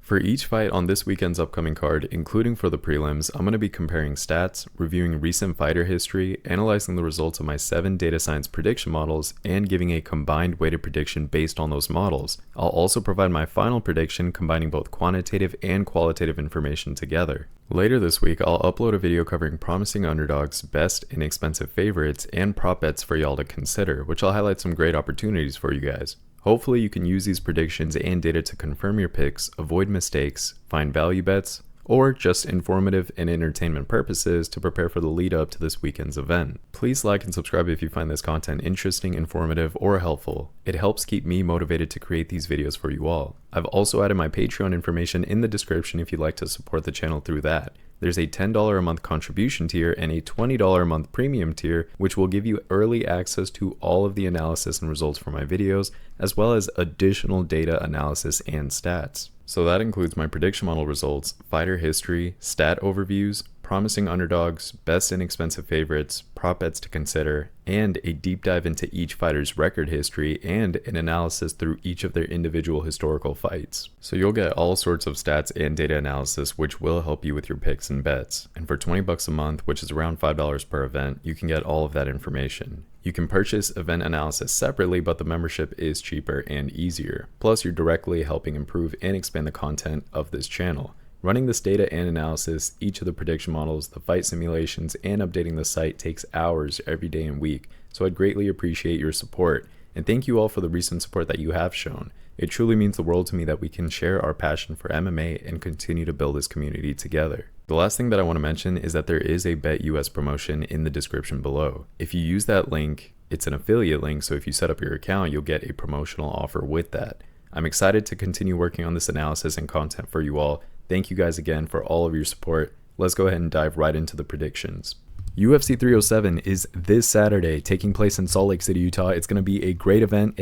For each fight on this weekend's upcoming card, including for the prelims, I'm going to be comparing stats, reviewing recent fighter history, analyzing the results of my 7 data science prediction models, and giving a combined weighted prediction based on those models. I'll also provide my final prediction combining both quantitative and qualitative information together. Later this week, I'll upload a video covering promising underdogs, best and expensive favorites, and prop bets for y'all to consider, which I'll highlight some great opportunities for you guys. Hopefully you can use these predictions and data to confirm your picks, avoid mistakes, find value bets, or just informative and entertainment purposes to prepare for the lead up to this weekend's event. Please like and subscribe if you find this content interesting, informative, or helpful. It helps keep me motivated to create these videos for you all. I've also added my Patreon information in the description if you'd like to support the channel through that. There's a $10 a month contribution tier and a $20 a month premium tier, which will give you early access to all of the analysis and results for my videos, as well as additional data analysis and stats. So that includes my prediction model results, fighter history, stat overviews, promising underdogs, best and expensive favorites, prop bets to consider, and a deep dive into each fighter's record history and an analysis through each of their individual historical fights. So you'll get all sorts of stats and data analysis which will help you with your picks and bets. And for $20 a month, which is around $5 per event, you can get all of that information. You can purchase event analysis separately, but the membership is cheaper and easier. Plus, you're directly helping improve and expand the content of this channel. Running this data and analysis, each of the prediction models, the fight simulations, and updating the site takes hours every day and week, so I'd greatly appreciate your support. And thank you all for the recent support that you have shown. It truly means the world to me that we can share our passion for MMA and continue to build this community together. The last thing that I want to mention is that there is a BetUS promotion in the description below. If you use that link, it's an affiliate link, so if you set up your account, you'll get a promotional offer with that. I'm excited to continue working on this analysis and content for you all. Thank you guys again for all of your support. Let's go ahead and dive right into the predictions. UFC 307 is this Saturday, taking place in Salt Lake City, Utah. It's going to be a great event.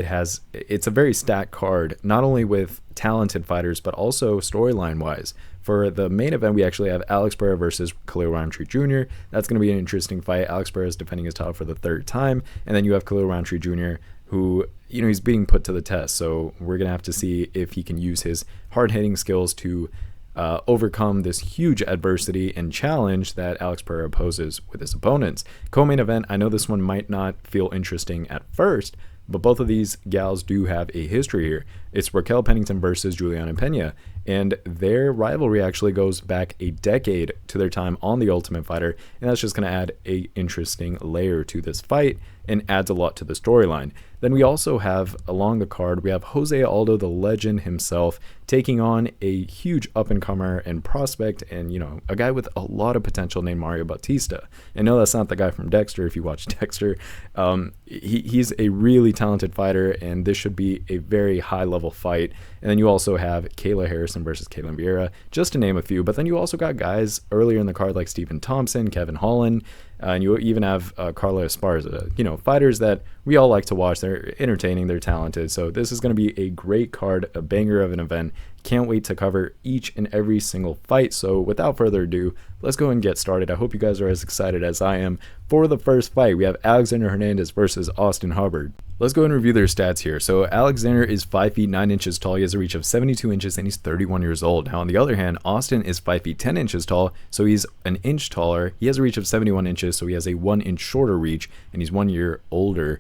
It's a very stacked card, not only with talented fighters, but also storyline wise. For the main event, we actually have Alex Pereira versus Khalil Rountree Jr. That's going to be an interesting fight. Alex Pereira is defending his title for the 3rd time. And then you have Khalil Rountree Jr., who, he's being put to the test. So we're going to have to see if he can use his hard-hitting skills to overcome this huge adversity and challenge that Alex Pereira poses with his opponents. Co-main event, I know this one might not feel interesting at first, but both of these gals do have a history here. It's Raquel Pennington versus Julianna Pena, and their rivalry actually goes back a decade to their time on The Ultimate Fighter, and that's just going to add a interesting layer to this fight and adds a lot to the storyline. Then we also have, along the card, we have Jose Aldo, the legend himself, taking on a huge up-and-comer and prospect and, a guy with a lot of potential named Mario Bautista. And no, that's not the guy from Dexter, if you watch Dexter. He's a really talented fighter, and this should be a very high-level fight. And then you also have Kayla Harrison versus Vieira, just to name a few. But then you also got guys earlier in the card like Stephen Thompson, Kevin Holland, and you even have Carla Esparza, fighters that we all like to watch. They're entertaining, they're talented. So this is going to be a great card, a banger of an event. Can't wait to cover each and every single fight. So without further ado, let's go and get started. I hope you guys are as excited as I am. For the first fight, we have Alexander Hernandez versus Austin Hubbard. Let's go and review their stats here. So Alexander is 5 feet 9 inches tall. He has a reach of 72 inches and he's 31 years old. Now on the other hand, Austin is 5 feet 10 inches tall, so he's an inch taller. He has a reach of 71 inches, so he has a 1 inch shorter reach, and he's 1 year older.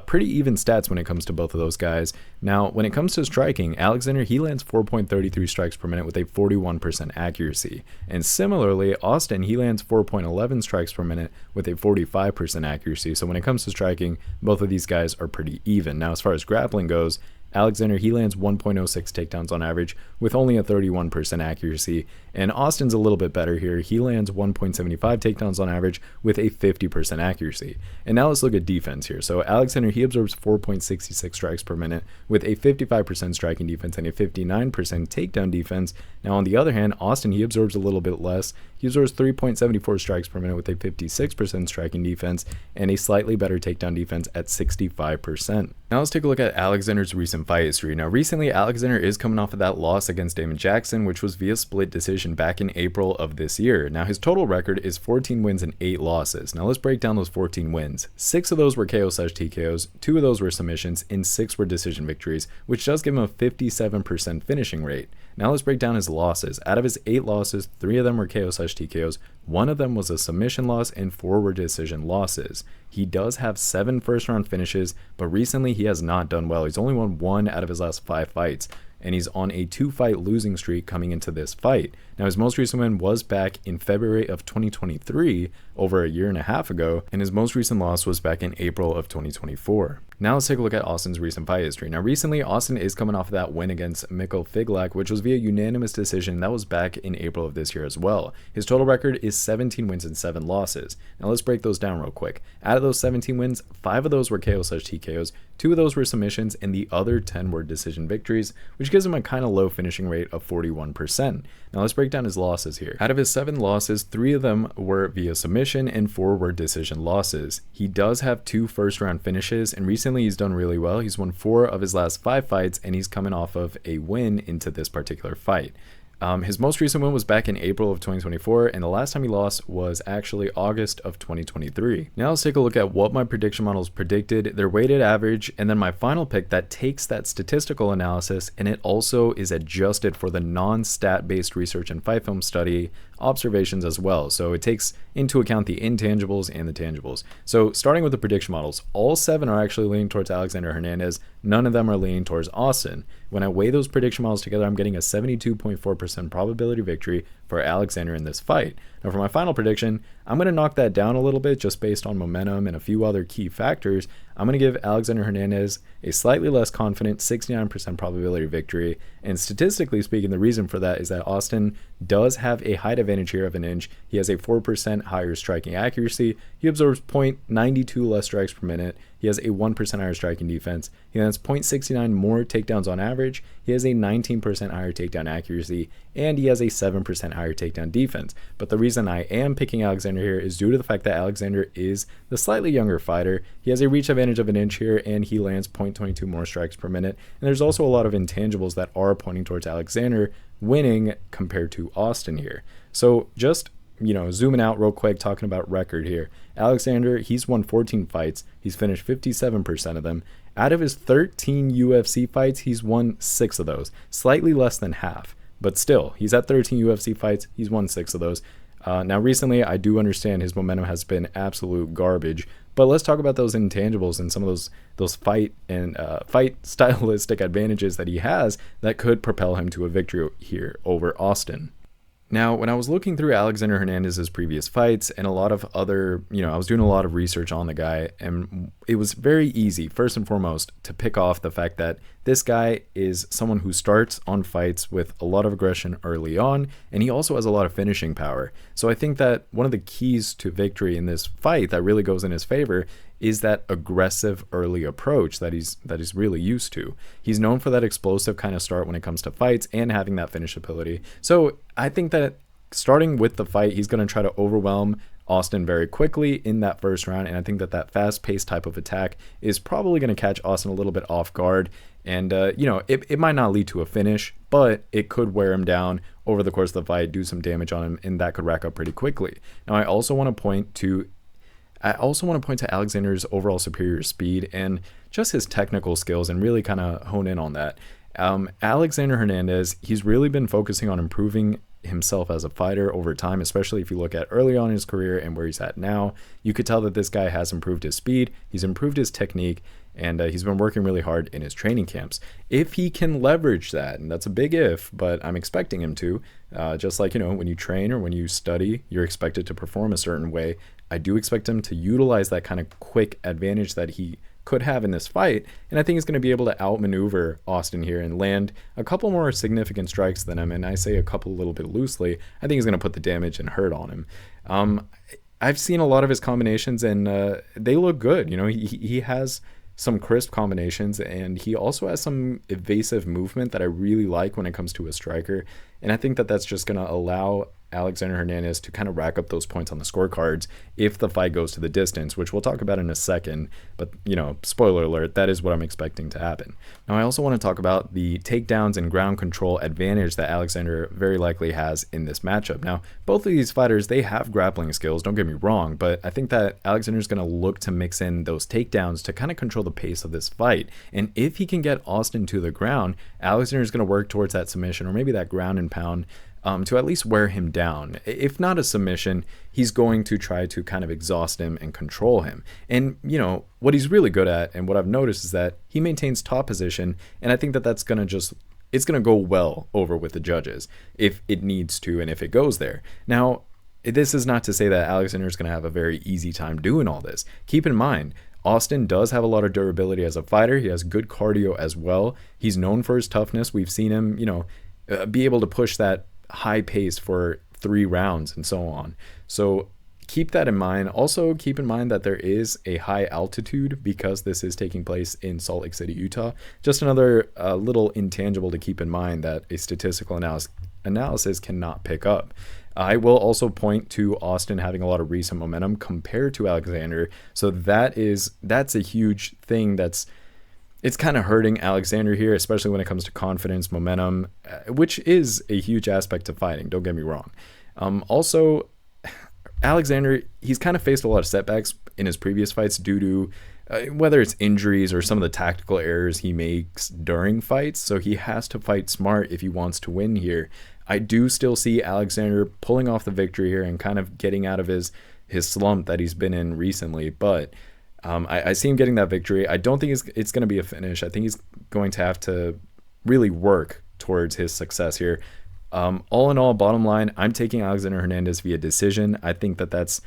Pretty even stats when it comes to both of those guys. Now, when it comes to striking, Alexander, he lands 4.33 strikes per minute with a 41% accuracy. And similarly, Austin, he lands 4.11 strikes per minute with a 45% accuracy. So when it comes to striking, both of these guys are pretty even. Now, as far as grappling goes, Alexander, he lands 1.06 takedowns on average with only a 31% accuracy, and Austin's a little bit better here. He lands 1.75 takedowns on average with a 50% accuracy. And now let's look at defense here. So Alexander, he absorbs 4.66 strikes per minute with a 55% striking defense and a 59% takedown defense. Now on the other hand, Austin, he absorbs a little bit less. He absorbs 3.74 strikes per minute with a 56% striking defense and a slightly better takedown defense at 65%. Now let's take a look at Alexander's recent fight history. Now recently, Alexander is coming off of that loss against Damon Jackson, which was via split decision back in April of this year. Now his total record is 14 wins and 8 losses. Now let's break down those 14 wins. 6 of those were KO/TKOs, 2 of those were submissions, and 6 were decision victories, which does give him a 57% finishing rate. Now let's break down his losses. Out of his 8 losses, 3 of them were KO/TKOs, 1 of them was a submission loss, and 4 were decision losses. He does have 7 first-round finishes, but recently he has not done well. He's only won 1 out of his last 5 fights, and he's on a 2-fight losing streak coming into this fight. Now, his most recent win was back in February of 2023, over a year and a half ago, and his most recent loss was back in April of 2024. Now let's take a look at Austin's recent fight history. Now, recently, Austin is coming off of that win against Mikkel Figlak, which was via unanimous decision. That was back in April of this year as well. His total record is 17 wins and 7 losses. Now, let's break those down real quick. Out of those 17 wins, 5 of those were KO/TKOs, 2 of those were submissions, and the other 10 were decision victories, which gives him a kind of low finishing rate of 41%. Now, let's break down his losses here. Out of his 7 losses, 3 of them were via submission and 4 were decision losses. He does have 2 first-round finishes, and recently he's done really well. He's won 4 of his last 5 fights, and he's coming off of a win into this particular fight. His most recent win was back in April of 2024, and the last time he lost was actually August of 2023. Now let's take a look at what my prediction models predicted, their weighted average, and then my final pick that takes that statistical analysis, and it also is adjusted for the non-stat based research and fight film study observations as well. So it takes into account the intangibles and the tangibles. So starting with the prediction models, all 7 are actually leaning towards Alexander Hernandez. None of them are leaning towards Austin. When I weigh those prediction models together, I'm getting a 72.4% probability victory for Alexander in this fight. Now for my final prediction, I'm going to knock that down a little bit just based on momentum and a few other key factors. I'm going to give Alexander Hernandez a slightly less confident 69% probability victory. And statistically speaking, the reason for that is that Austin does have a height advantage here of an inch. He has a 4% higher striking accuracy. He absorbs 0.92 less strikes per minute. He has a 1% higher striking defense. He has 0.69 more takedowns on average. He has a 19% higher takedown accuracy, and he has a 7% higher takedown defense. But the reason I am picking Alexander here is due to the fact that Alexander is the slightly younger fighter. He has a reach advantage of an inch here, and he lands 0.22 more strikes per minute. And there's also a lot of intangibles that are pointing towards Alexander winning compared to Austin here. So just zooming out real quick, talking about record here. Alexander, he's won 14 fights. He's finished 57% of them. Out of his 13 UFC fights, he's won 6 of those, slightly less than half. But still, he's at 13 UFC fights. He's won 6 of those. Now, recently, I do understand his momentum has been absolute garbage. But let's talk about those intangibles and some of those fight stylistic advantages that he has that could propel him to a victory here over Austin. Now, when I was looking through Alexander Hernandez's previous fights and a lot of other, I was doing a lot of research on the guy, and it was very easy, first and foremost, to pick off the fact that this guy is someone who starts on fights with a lot of aggression early on, and he also has a lot of finishing power. So I think that one of the keys to victory in this fight that really goes in his favor is that aggressive early approach that he's really used to. He's known for that explosive kind of start when it comes to fights and having that finishability. So I think that starting with the fight, he's going to try to overwhelm Austin very quickly in that first round, and I think that fast-paced type of attack is probably going to catch Austin a little bit off guard, and it might not lead to a finish, but it could wear him down over the course of the fight, do some damage on him, and that could rack up pretty quickly. Now, I also want to point to Alexander's overall superior speed and just his technical skills and really kind of hone in on that. Alexander Hernandez, he's really been focusing on improving himself as a fighter over time, especially if you look at early on in his career and where he's at now. You could tell that this guy has improved his speed, he's improved his technique, and he's been working really hard in his training camps. If he can leverage that, and that's a big if, but I'm expecting him to, just like, when you train or when you study, you're expected to perform a certain way. I do expect him to utilize that kind of quick advantage that he could have in this fight, and I think he's going to be able to outmaneuver Austin here and land a couple more significant strikes than him, and I say a couple a little bit loosely. I think he's going to put the damage and hurt on him. I've seen a lot of his combinations, and they look good. He has some crisp combinations, and he also has some evasive movement that I really like when it comes to a striker, and I think that that's just going to allow Alexander Hernandez to kind of rack up those points on the scorecards if the fight goes to the distance, which we'll talk about in a second. But, spoiler alert, that is what I'm expecting to happen. Now, I also want to talk about the takedowns and ground control advantage that Alexander very likely has in this matchup. Now, both of these fighters, they have grappling skills, don't get me wrong, but I think that Alexander's going to look to mix in those takedowns to kind of control the pace of this fight. And if he can get Austin to the ground, Alexander's going to work towards that submission or maybe that ground and pound to at least wear him down. If not a submission, he's going to try to kind of exhaust him and control him. And, what he's really good at, and what I've noticed, is that he maintains top position, and I think that that's going to it's going to go well over with the judges if it needs to and if it goes there. Now, this is not to say that Alexander is going to have a very easy time doing all this. Keep in mind, Austin does have a lot of durability as a fighter. He has good cardio as well. He's known for his toughness. We've seen him, be able to push that high pace for 3 rounds and so on. So keep that in mind. Also keep in mind that there is a high altitude because this is taking place in Salt Lake City, Utah. Just another little intangible to keep in mind that a statistical analysis cannot pick up. I will also point to Austin having a lot of recent momentum compared to Alexander. So that's a huge thing it's kind of hurting Alexander here, especially when it comes to confidence, momentum, which is a huge aspect of fighting, don't get me wrong. Also, Alexander, he's kind of faced a lot of setbacks in his previous fights due to whether it's injuries or some of the tactical errors he makes during fights, so he has to fight smart if he wants to win here. I do still see Alexander pulling off the victory here and kind of getting out of his slump that he's been in recently, but I see him getting that victory. I don't think it's going to be a finish. I think he's going to have to really work towards his success here. All in all, bottom line, I'm taking Alexander Hernandez via decision. I think that's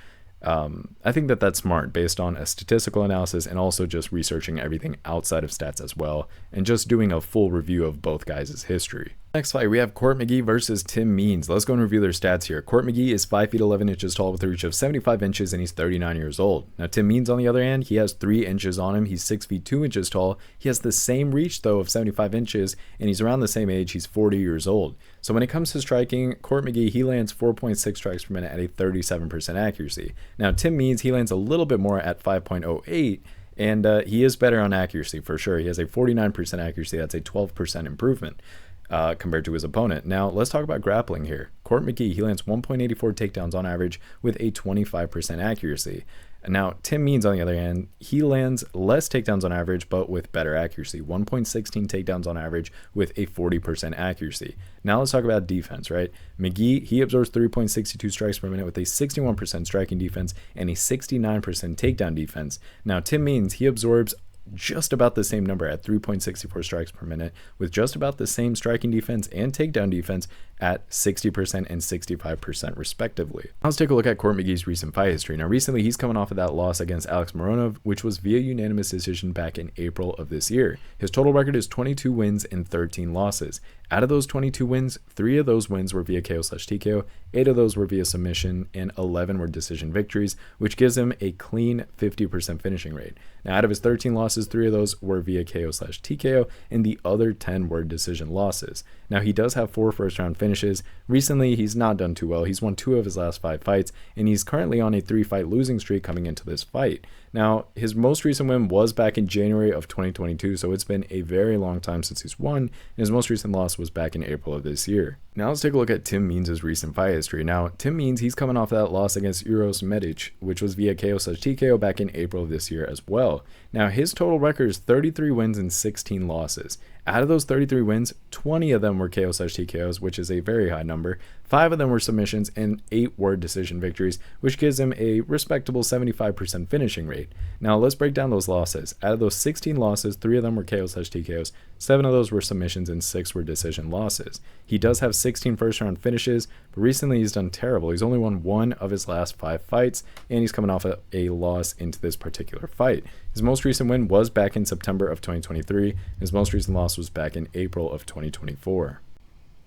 smart based on a statistical analysis and also just researching everything outside of stats as well and just doing a full review of both guys' history. Next fight, we have Court McGee versus Tim Means. Let's go and review their stats here. Court McGee is 5 feet 11 inches tall with a reach of 75 inches and he's 39 years old. Now Tim Means, on the other hand, he has 3 inches on him. He's 6 feet 2 inches tall. He has the same reach though of 75 inches and he's around the same age. He's 40 years old. So when it comes to striking, Court McGee, he lands 4.6 strikes per minute at a 37% accuracy. Now Tim Means, he lands a little bit more at 5.08, and he is better on accuracy for sure. He has a 49% accuracy. That's a 12% improvement compared to his opponent. Now let's talk about grappling here. Court McGee, he lands 1.84 takedowns on average with a 25% accuracy. Now Tim Means, on the other hand, he lands less takedowns on average but with better accuracy, 1.16 takedowns on average with a 40% accuracy. Now let's talk about defense, right? McGee, he absorbs 3.62 strikes per minute with a 61% striking defense and a 69% takedown defense. Now Tim Means, he absorbs just about the same number at 3.64 strikes per minute with just about the same striking defense and takedown defense at 60% and 65% respectively. Now let's take a look at Court McGee's recent fight history. Now recently he's coming off of that loss against Alex Moronov, which was via unanimous decision back in April of this year. His total record is 22 wins and 13 losses. Out of those 22 wins, 3 of those wins were via KO/TKO, 8 of those were via submission, and 11 were decision victories, which gives him a clean 50% finishing rate. Now, out of his 13 losses, 3 of those were via KO/TKO, and the other 10 were decision losses. Now, he does have 4 first-round finishes. Recently, he's not done too well. He's won 2 of his last 5 fights, and he's currently on a 3-fight losing streak coming into this fight. Now, his most recent win was back in January of 2022, so it's been a very long time since he's won, and his most recent loss was back in April of this year. Now let's take a look at Tim Means' recent fight history. Now, Tim Means, he's coming off that loss against Uros Medic, which was via KO/TKO back in April of this year as well. Now, his total record is 33 wins and 16 losses. Out of those 33 wins, 20 of them were KO/TKOs, which is a very high number. 5 of them were submissions, and 8 were decision victories, which gives him a respectable 75% finishing rate. Now, let's break down those losses. Out of those 16 losses, 3 of them were KO/TKOs, 7 of those were submissions, and 6 were decision losses. He does have 16 first-round finishes, but recently he's done terrible. He's only won 1 of his last 5 fights, and he's coming off a loss into this particular fight. His most recent win was back in September of 2023. His most recent loss was back in April of 2024.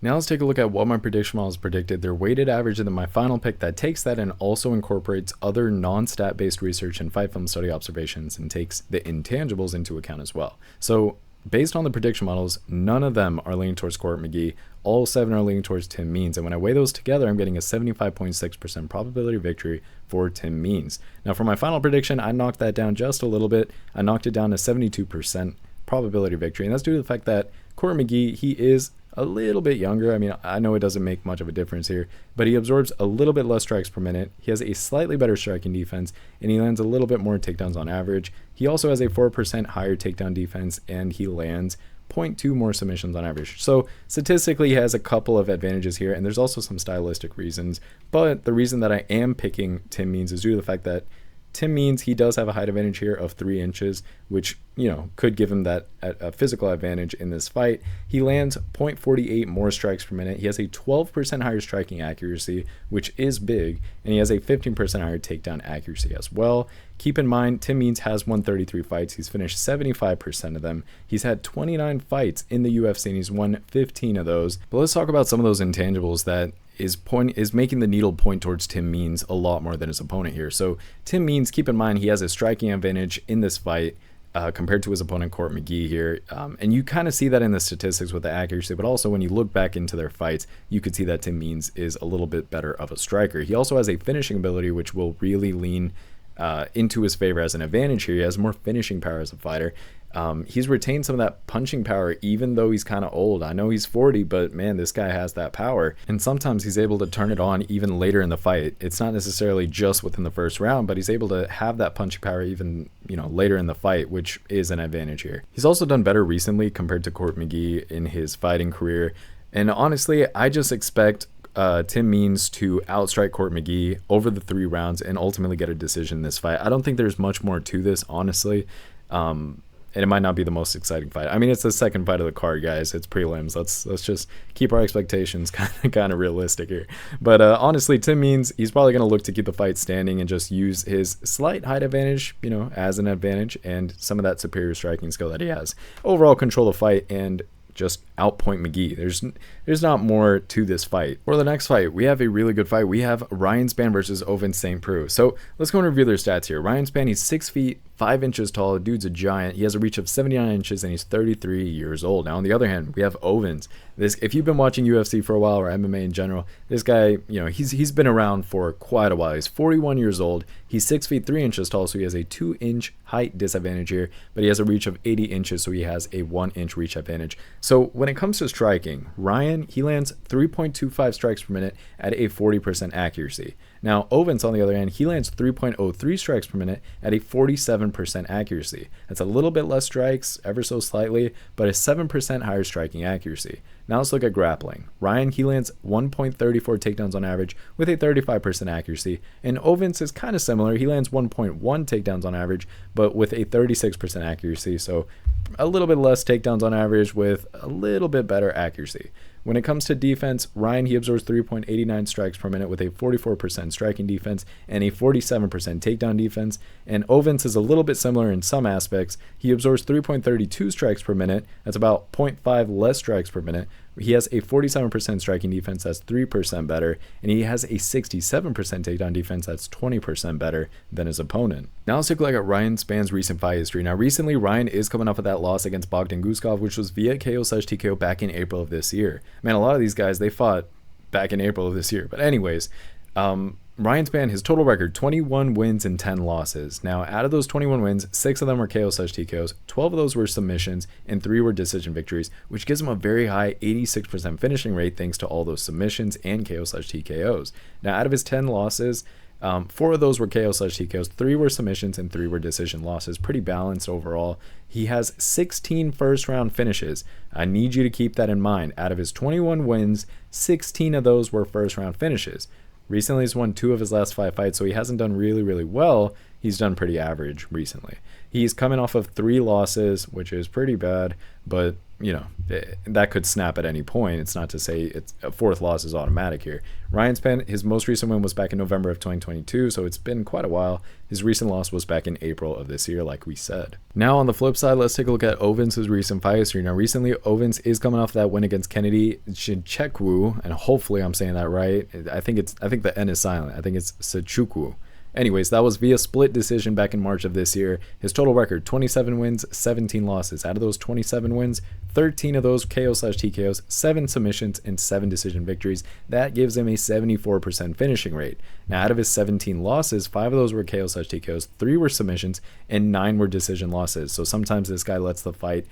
Now let's take a look at what my prediction models predicted. Their weighted average, and then my final pick that takes that and also incorporates other non-stat based research and fight film study observations and takes the intangibles into account as well. So based on the prediction models, none of them are leaning towards Court McGee. All 7 are leaning towards Tim Means. And when I weigh those together, I'm getting a 75.6% probability of victory for Tim Means. Now, for my final prediction, I knocked that down just a little bit. I knocked it down to 72% probability of victory. And that's due to the fact that Court McGee, he is a little bit younger. I mean, I know it doesn't make much of a difference here, but he absorbs a little bit less strikes per minute. He has a slightly better striking defense, and he lands a little bit more takedowns on average. He also has a 4% higher takedown defense, and he lands 0.2 more submissions on average. So statistically, he has a couple of advantages here, and there's also some stylistic reasons. But the reason that I am picking Tim Means is due to the fact that Tim Means, he does have a height advantage here of 3 inches, which, you know, could give him that a physical advantage in this fight. He lands 0.48 more strikes per minute. He has a 12% higher striking accuracy, which is big, and he has a 15% higher takedown accuracy as well. Keep in mind, Tim Means has won 33 fights. He's finished 75% of them. He's had 29 fights in the UFC, and he's won 15 of those. But let's talk about some of those intangibles that is making the needle point towards Tim Means a lot more than his opponent here. So Tim Means, keep in mind, he has a striking advantage in this fight compared to his opponent Court McGee here, and you kind of see that in the statistics with the accuracy, but also when you look back into their fights, you could see that Tim Means is a little bit better of a striker. He also has a finishing ability which will really lean into his favor as an advantage here. He has more finishing power as a fighter. He's retained some of that punching power even though he's kind of old. I know he's 40, but man, this guy has that power, and sometimes he's able to turn it on even later in the fight. It's not necessarily just within the first round, but he's able to have that punching power even, you know, later in the fight, which is an advantage here. He's also done better recently compared to Court McGee in his fighting career, and honestly, I just expect Tim Means to outstrike Court McGee over the 3 rounds and ultimately get a decision in this fight. I don't think there's much more to this, honestly. And it might not be the most exciting fight. I mean, it's the second fight of the card, guys. It's prelims. Let's just keep our expectations kind of realistic here. But honestly, Tim Means, he's probably going to look to keep the fight standing and just use his slight height advantage, you know, as an advantage, and some of that superior striking skill that he has. Overall, control the fight and just outpoint McGee. There's not more to this fight. For the next fight, we have a really good fight. We have Ryan Spann versus Ovince St. Preux. So let's go and review their stats here. Ryan Spann, he's 6 feet 5 inches tall. Dude's a giant. He has a reach of 79 inches, and he's 33 years old. Now, on the other hand, we have Ovince. If you've been watching UFC for a while, or MMA in general, this guy, you know, he's been around for quite a while. He's 41 years old. He's 6 feet 3 inches tall, so he has a 2-inch height disadvantage here, but he has a reach of 80 inches, so he has a 1-inch reach advantage. So when it comes to striking, Ryan, he lands 3.25 strikes per minute at a 40% accuracy. Now, Ovince, on the other hand, he lands 3.03 strikes per minute at a 47% accuracy. That's a little bit less strikes, ever so slightly, but a 7% higher striking accuracy. Now let's look at grappling. Ryan, he lands 1.34 takedowns on average with a 35% accuracy, and Ovince is kind of similar. He lands 1.1 takedowns on average, but with a 36% accuracy, so a little bit less takedowns on average with a little bit better accuracy. When it comes to defense, Ryan, he absorbs 3.89 strikes per minute with a 44% striking defense and a 47% takedown defense. And Ovince is a little bit similar in some aspects. He absorbs 3.32 strikes per minute. That's about 0.5 less strikes per minute. He has a 47% striking defense, that's 3% better, and he has a 67% takedown defense, that's 20% better than his opponent. Now let's take a look at Ryan Spann's recent fight history. Now recently, Ryan is coming off of that loss against Bogdan Guskov, which was via KO/TKO back in April of this year. Man, a lot of these guys, they fought back in April of this year. But anyways, Ryan Spann, his total record, 21 wins and 10 losses. Now, out of those 21 wins, 6 of them were KO/TKOs, 12 of those were submissions, and 3 were decision victories, which gives him a very high 86% finishing rate thanks to all those submissions and KO/TKOs. Now, out of his 10 losses, 4 of those were KO/TKOs, 3 were submissions, and 3 were decision losses. Pretty balanced overall. He has 16 first-round finishes. I need you to keep that in mind. Out of his 21 wins, 16 of those were first-round finishes. Recently, he's won 2 of his last 5 fights, so he hasn't done really, really well. He's done pretty average recently. He's coming off of 3 losses, which is pretty bad, but, you know, that could snap at any point. It's not to say it's a 4th loss is automatic here. Ryan Spann, his most recent win was back in November of 2022, so it's been quite a while. His recent loss was back in April of this year, like we said. Now, on the flip side, let's take a look at Ovince's recent fight history. Now, recently, Ovince is coming off that win against Kennedy Nzechukwu, and hopefully I'm saying that right. I think the N is silent. I think it's Nzechukwu. Anyways, that was via split decision back in March of this year. His total record, 27 wins, 17 losses. Out of those 27 wins, 13 of those KO/TKOs, 7 submissions, and 7 decision victories. That gives him a 74% finishing rate. Now, out of his 17 losses, 5 of those were KO/TKOs, 3 were submissions, and 9 were decision losses. So sometimes this guy lets the fight,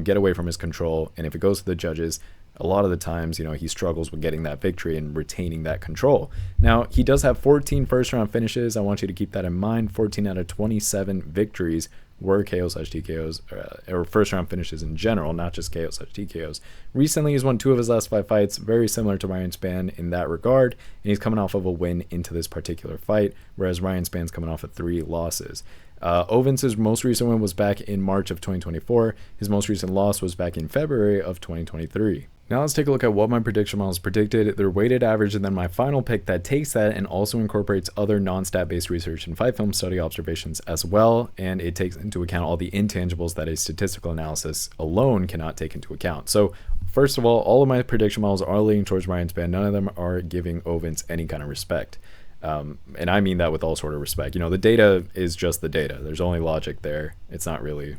get away from his control, and if it goes to the judges, a lot of the times, he struggles with getting that victory and retaining that control. Now, he does have 14 first-round finishes. I want you to keep that in mind. 14 out of 27 victories were KO/TKOs, or first-round finishes in general, not just KO/TKOs. Recently, he's won 2 of his last 5 fights, very similar to Ryan Spann in that regard, and he's coming off of a win into this particular fight, whereas Ryan Spann's coming off of 3 losses. Ovince's most recent win was back in March of 2024. His most recent loss was back in February of 2023. Now let's take a look at what my prediction models predicted, their weighted average, and then my final pick that takes that and also incorporates other non-stat based research and fight film study observations as well, and it takes into account all the intangibles that a statistical analysis alone cannot take into account. So first of all of my prediction models are leaning towards Ryan Spann. None of them are giving Ovince any kind of respect. And I mean that with all sort of respect. The data is just the data. There's only logic there. It's not really...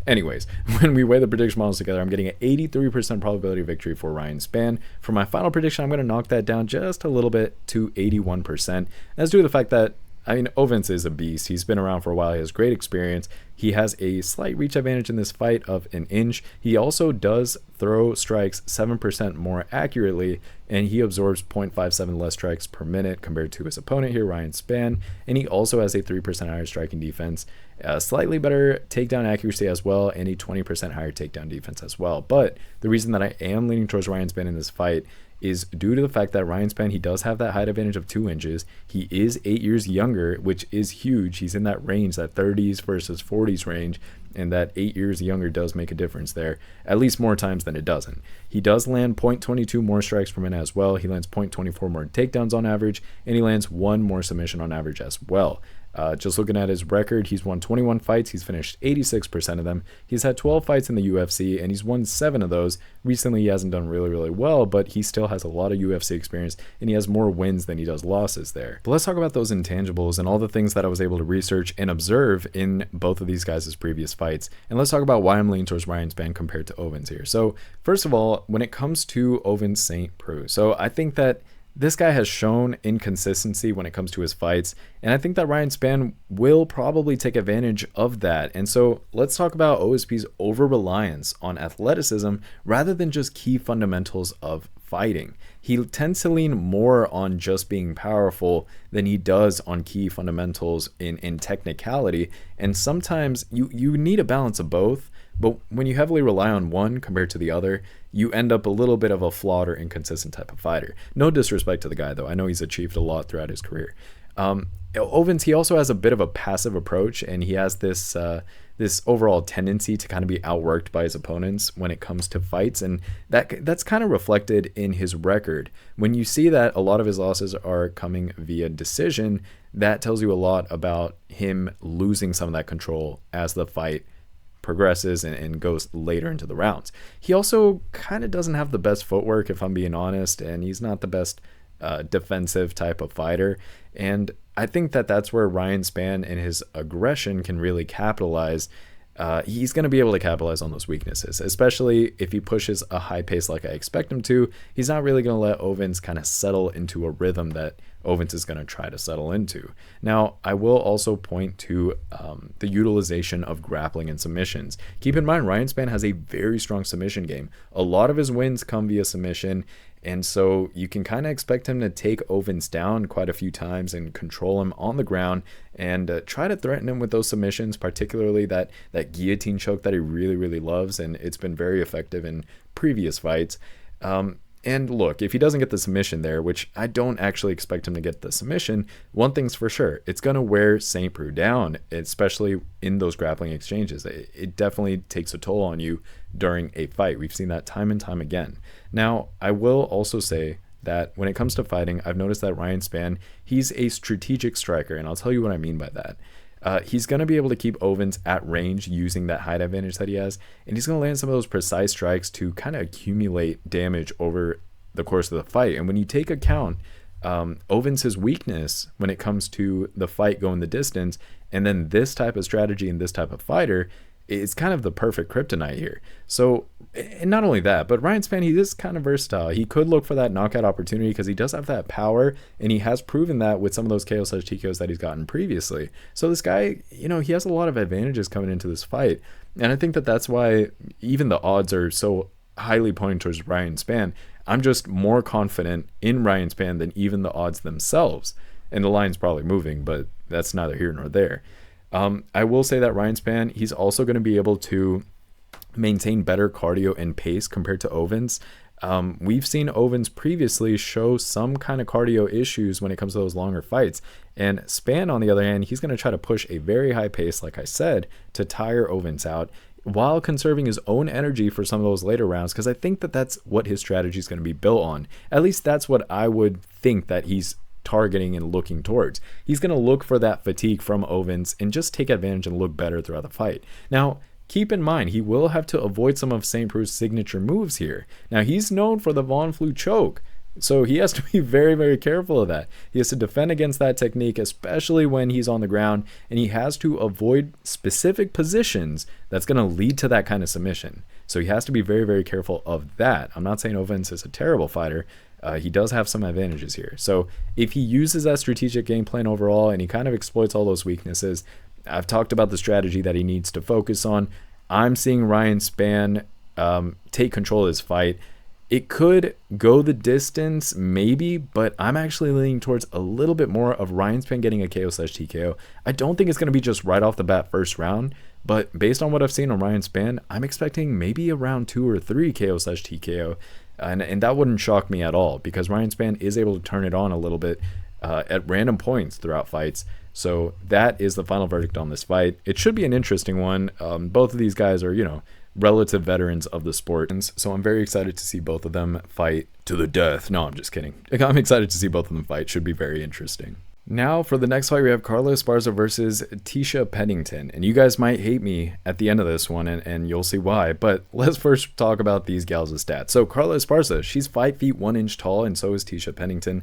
Anyways, when we weigh the prediction models together, I'm getting an 83% probability of victory for Ryan Spann. For my final prediction, I'm going to knock that down just a little bit to 81%. That's due to the fact that, Ovince is a beast. He's been around for a while. He has great experience. He has a slight reach advantage in this fight of an inch. He also does throw strikes 7% more accurately, and he absorbs 0.57 less strikes per minute compared to his opponent here, Ryan Spann. And he also has a 3% higher striking defense, slightly better takedown accuracy as well, and a 20% higher takedown defense as well. But the reason that I am leaning towards Ryan Spann in this fight is due to the fact that Ryan Spann, he does have that height advantage of 2 inches. He is 8 years younger, which is huge. He's in that range, that 30s versus 40s range, and that 8 years younger does make a difference there, at least more times than it doesn't. He does land 0.22 more strikes per minute as well. He lands 0.24 more takedowns on average, and he lands 1 more submission on average as well. Just looking at his record, he's won 21 fights. He's finished 86% of them. He's had 12 fights in the UFC, and he's won 7 of those. Recently, he hasn't done really, really well, but he still has a lot of UFC experience, and he has more wins than he does losses there. But let's talk about those intangibles and all the things that I was able to research and observe in both of these guys' previous fights. And let's talk about why I'm leaning towards Ryan Spann compared to Ovince here. So first of all, when it comes to Ovince St. Preux, so I think that this guy has shown inconsistency when it comes to his fights, and I think that Ryan Spann will probably take advantage of that. And so let's talk about OSP's over-reliance on athleticism rather than just key fundamentals of fighting. He tends to lean more on just being powerful than he does on key fundamentals in technicality, and sometimes you need a balance of both. But when you heavily rely on one compared to the other, you end up a little bit of a flawed or inconsistent type of fighter. No disrespect to the guy, though. I know he's achieved a lot throughout his career. Ovince, he also has a bit of a passive approach, and he has this overall tendency to kind of be outworked by his opponents when it comes to fights, and that's kind of reflected in his record. When you see that a lot of his losses are coming via decision, that tells you a lot about him losing some of that control as the fight progresses and goes later into the rounds. He also kind of doesn't have the best footwork, if I'm being honest, and he's not the best defensive type of fighter. And I think that that's where Ryan Spann and his aggression can really capitalize. He's going to be able to capitalize on those weaknesses, especially if he pushes a high pace like I expect him to. He's not really going to let Ovince kind of settle into a rhythm that Ovince is going to try to settle into. Now, I will also point to the utilization of grappling and submissions. Keep in mind, Ryan Spann has a very strong submission game. A lot of his wins come via submission, and so you can kind of expect him to take Ovince down quite a few times and control him on the ground and try to threaten him with those submissions, particularly that guillotine choke that he really, really loves, and it's been very effective in previous fights. And look, if he doesn't get the submission there, which I don't actually expect him to get the submission, one thing's for sure, it's going to wear St. Preux down, especially in those grappling exchanges. It definitely takes a toll on you during a fight. We've seen that time and time again. Now, I will also say that when it comes to fighting, I've noticed that Ryan Spann, he's a strategic striker, and I'll tell you what I mean by that. He's going to be able to keep Ovince at range using that height advantage that he has, and he's going to land some of those precise strikes to kind of accumulate damage over the course of the fight. And when you take account Ovince's weakness when it comes to the fight going the distance, and then this type of strategy and this type of fighter is kind of the perfect kryptonite here. So, and not only that, but Ryan Spann, he is kind of versatile. He could look for that knockout opportunity because he does have that power, and he has proven that with some of those KO/TKOs that he's gotten previously. So this guy, he has a lot of advantages coming into this fight, and I think that that's why even the odds are so highly pointing towards Ryan Spann. I'm just more confident in Ryan Spann than even the odds themselves. And the line's probably moving, but that's neither here nor there. I will say that Ryan Spann, he's also going to be able to maintain better cardio and pace compared to Ovince. We've seen Ovince previously show some kind of cardio issues when it comes to those longer fights. And Spann, on the other hand, he's going to try to push a very high pace, like I said, to tire Ovince out, while conserving his own energy for some of those later rounds, because I think that that's what his strategy is going to be built on. At least that's what I would think that he's targeting and looking towards. He's going to look for that fatigue from Ovince and just take advantage and look better throughout the fight. Now, keep in mind, he will have to avoid some of St. Preux's signature moves here. Now, he's known for the Von Flue choke, so he has to be very, very careful of that. He has to defend against that technique, especially when he's on the ground, and he has to avoid specific positions that's going to lead to that kind of submission. So he has to be very, very careful of that. I'm not saying Ovince is a terrible fighter. He does have some advantages here. So if he uses that strategic game plan overall and he kind of exploits all those weaknesses, I've talked about the strategy that he needs to focus on. I'm seeing Ryan Spann take control of this fight. It could go the distance, maybe, but I'm actually leaning towards a little bit more of Ryan Spann getting a KO/TKO. I don't think it's going to be just right off the bat first round, but based on what I've seen on Ryan Spann, I'm expecting maybe around 2 or 3 KO/TKO, and that wouldn't shock me at all, because Ryan Spann is able to turn it on a little bit at random points throughout fights. So that is the final verdict on this fight. It should be an interesting one. Both of these guys are, relative veterans of the sport. And so I'm very excited to see both of them fight to the death. No, I'm just kidding. I'm excited to see both of them fight. Should be very interesting. Now for the next fight, we have Carla Esparza versus Tecia Pennington. And you guys might hate me at the end of this one, and you'll see why. But let's first talk about these gals' stats. So Carla Esparza, she's 5 feet 1 inch tall, and so is Tecia Pennington.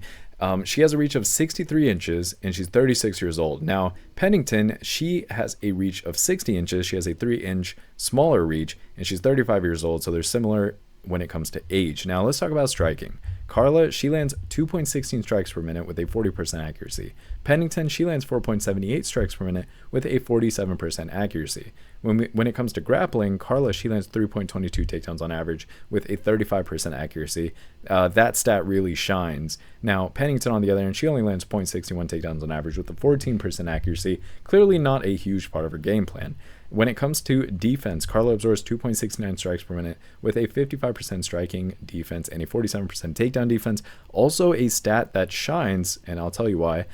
She has a reach of 63 inches, and she's 36 years old. Now, Pennington, she has a reach of 60 inches. She has a 3-inch smaller reach, and she's 35 years old, so they're similar when it comes to age. Now, let's talk about striking. Carla, she lands 2.16 strikes per minute with a 40% accuracy. Pennington, she lands 4.78 strikes per minute with a 47% accuracy. When it comes to grappling, Carla, she lands 3.22 takedowns on average with a 35% accuracy. That stat really shines. Now, Pennington, on the other hand, she only lands 0.61 takedowns on average with a 14% accuracy. Clearly not a huge part of her game plan. When it comes to defense, Carla absorbs 2.69 strikes per minute with a 55% striking defense and a 47% takedown defense. Also a stat that shines, and I'll tell you why.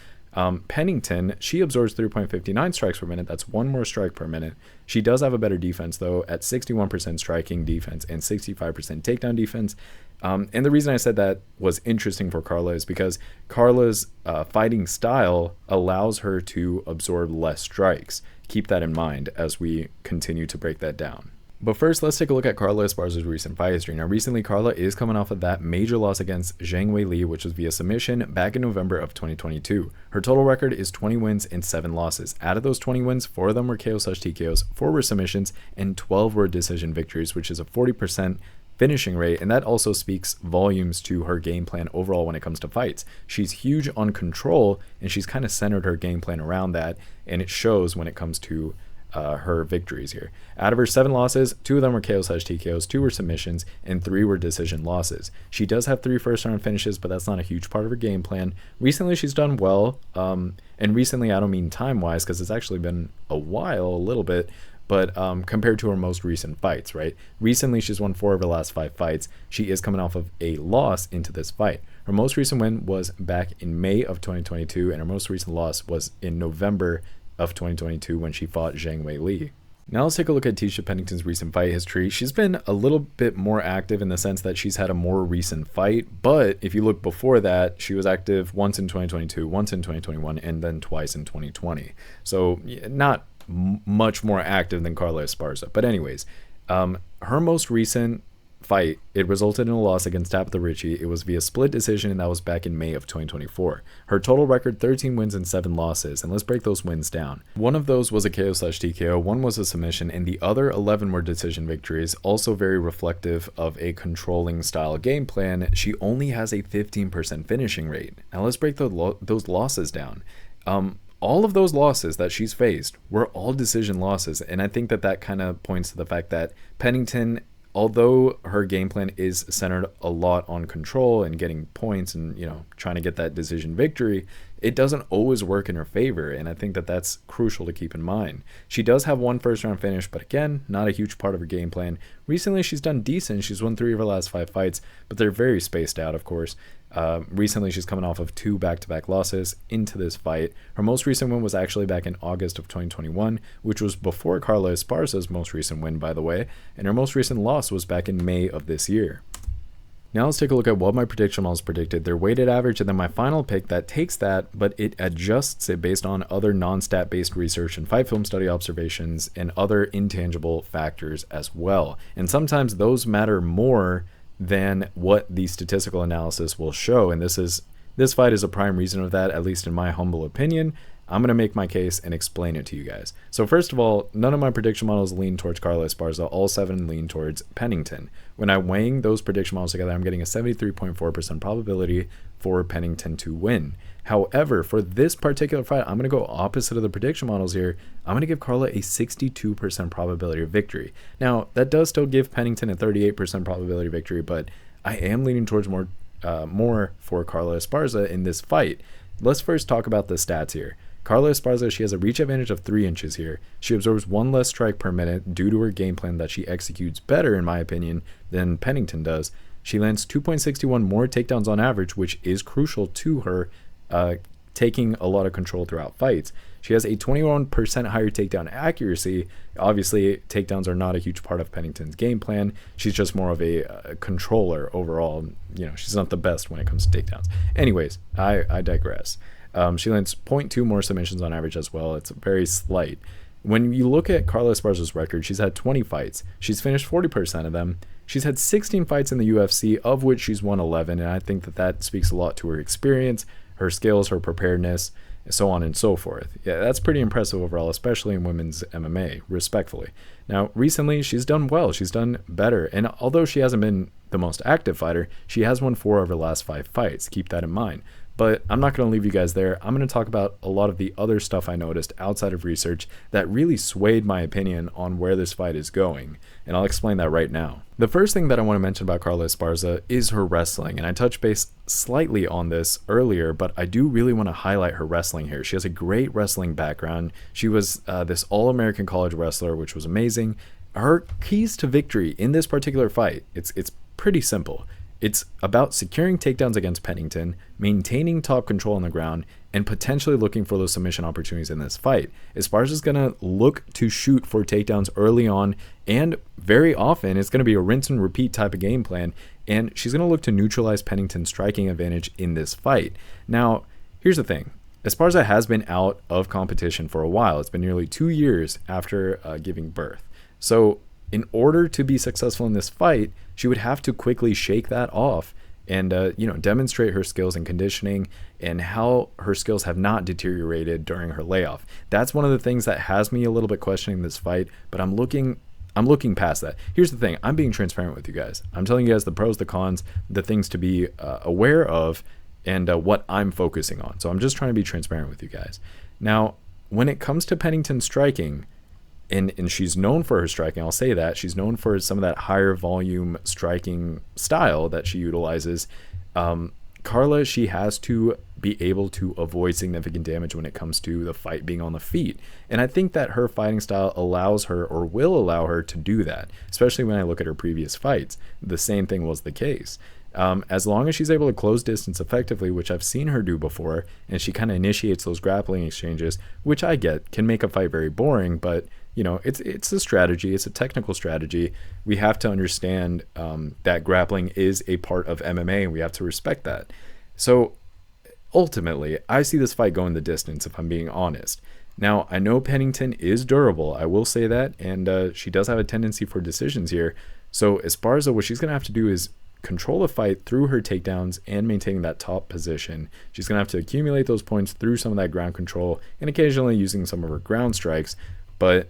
Pennington, she absorbs 3.59 strikes per minute. That's 1 more strike per minute. She does have a better defense, though, at 61% striking defense and 65% takedown defense. And the reason I said that was interesting for Carla is because Carla's fighting style allows her to absorb less strikes. Keep that in mind as we continue to break that down. But first, let's take a look at Carla Esparza's recent fight history. Now, recently, Carla is coming off of that major loss against Zhang Weili, which was via submission back in November of 2022. Her total record is 20 wins and 7 losses. Out of those 20 wins, 4 of them were KO/TKOs, 4 were submissions, and 12 were decision victories, which is a 40% finishing rate, and that also speaks volumes to her game plan overall when it comes to fights. She's huge on control, and she's kind of centered her game plan around that, and it shows when it comes to her victories here. Out of her 7 losses, 2 of them were KO/TKOs, 2 were submissions, and 3 were decision losses. She does have 3 first-round finishes, but that's not a huge part of her game plan. Recently, she's done well, and recently, I don't mean time-wise, because it's actually been a while, a little bit, but compared to her most recent fights, right? Recently, she's won 4 of her last 5 fights. She is coming off of a loss into this fight. Her most recent win was back in May of 2022, and her most recent loss was in November of 2022 when she fought Zhang Weili. Now let's take a look at Tecia Pennington's recent fight history. She's been a little bit more active in the sense that she's had a more recent fight, but if you look before that, she was active once in 2022, once in 2021, and then twice in 2020. So not much more active than Carla Esparza. But anyways, her most recent fight, it resulted in a loss against Tabitha Ritchie. It was via split decision, and that was back in May of 2024. Her total record, 13 wins and 7 losses, and let's break those wins down. One of those was a KO/TKO, one was a submission, and the other 11 were decision victories, also very reflective of a controlling style game plan. She only has a 15% finishing rate. Now let's break those losses down. All of those losses that she's faced were all decision losses, and I think that kind of points to the fact that Pennington, although her game plan is centered a lot on control and getting points and, trying to get that decision victory, it doesn't always work in her favor, and I think that that's crucial to keep in mind. She does have one first-round finish, but again, not a huge part of her game plan. Recently, she's done decent. She's won 3 of her last 5 fights, but they're very spaced out, of course. Recently, she's coming off of 2 back-to-back losses into this fight. Her most recent win was actually back in August of 2021, which was before Carla Esparza's most recent win, by the way, and her most recent loss was back in May of this year. Now let's take a look at what my prediction models predicted, their weighted average, and then my final pick that takes that, but it adjusts it based on other non-stat based research and fight film study observations and other intangible factors as well. And sometimes those matter more than what the statistical analysis will show. And this fight is a prime reason of that, at least in my humble opinion. I'm going to make my case and explain it to you guys. So first of all, none of my prediction models lean towards Carla Esparza. All 7 lean towards Pennington. When I'm weighing those prediction models together, I'm getting a 73.4% probability for Pennington to win. However, for this particular fight, I'm going to go opposite of the prediction models here. I'm going to give Carla a 62% probability of victory. Now, that does still give Pennington a 38% probability of victory, but I am leaning towards more for Carla Esparza in this fight. Let's first talk about the stats here. Carla Esparza, she has a reach advantage of 3 inches here. She absorbs 1 less strike per minute due to her game plan that she executes better, in my opinion, than Pennington does. She lands 2.61 more takedowns on average, which is crucial to her taking a lot of control throughout fights. She has a 21% higher takedown accuracy. Obviously, takedowns are not a huge part of Pennington's game plan. She's just more of a controller overall. She's not the best when it comes to takedowns. Anyways, I digress. She lands 0.2 more submissions on average as well. It's very slight. When you look at Carla Esparza's record, she's had 20 fights. She's finished 40% of them. She's had 16 fights in the UFC, of which she's won 11, and I think that speaks a lot to her experience, her skills, her preparedness, so on and so forth. Yeah, that's pretty impressive overall, especially in women's MMA, respectfully. Now, recently, she's done well. She's done better, and although she hasn't been the most active fighter, she has won 4 of her last 5 fights. Keep that in mind. But I'm not going to leave you guys there. I'm going to talk about a lot of the other stuff I noticed outside of research that really swayed my opinion on where this fight is going, and I'll explain that right now. The first thing that I want to mention about Carla Esparza is her wrestling, and I touched base slightly on this earlier, but I do really want to highlight her wrestling here. She has a great wrestling background. She was this All-American college wrestler, which was amazing. Her keys to victory in this particular fight, it's pretty simple. It's about securing takedowns against Pennington, maintaining top control on the ground, and potentially looking for those submission opportunities in this fight. Esparza's going to look to shoot for takedowns early on, and very often it's going to be a rinse and repeat type of game plan, and she's going to look to neutralize Pennington's striking advantage in this fight. Now, here's the thing. Esparza has been out of competition for a while. It's been nearly 2 years after giving birth. So in order to be successful in this fight, she would have to quickly shake that off and demonstrate her skills and conditioning and how her skills have not deteriorated during her layoff. That's one of the things that has me a little bit questioning this fight, but I'm looking past that. Here's the thing. I'm being transparent with you guys. I'm telling you guys the pros, the cons, the things to be aware of, and what I'm focusing on. So I'm just trying to be transparent with you guys. Now, when it comes to Pennington striking, and she's known for her striking, I'll say that. She's known for some of that higher volume striking style that she utilizes. Carla, she has to be able to avoid significant damage when it comes to the fight being on the feet. And I think that her fighting style allows her, or will allow her, to do that, especially when I look at her previous fights. The same thing was the case. As long as she's able to close distance effectively, which I've seen her do before, and she kind of initiates those grappling exchanges, which I get can make a fight very boring, but it's a strategy. It's a technical strategy. We have to understand that grappling is a part of MMA, and we have to respect that. So ultimately, I see this fight going the distance, if I'm being honest. Now, I know Pennington is durable. I will say that, and she does have a tendency for decisions here. So Esparza, what she's going to have to do is control the fight through her takedowns and maintaining that top position. She's going to have to accumulate those points through some of that ground control and occasionally using some of her ground strikes, but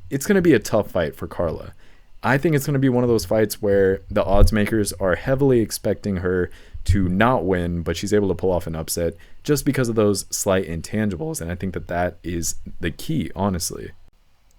it's going to be a tough fight for Carla. I think it's going to be one of those fights where the odds makers are heavily expecting her to not win, but she's able to pull off an upset just because of those slight intangibles, and I think that is the key, honestly.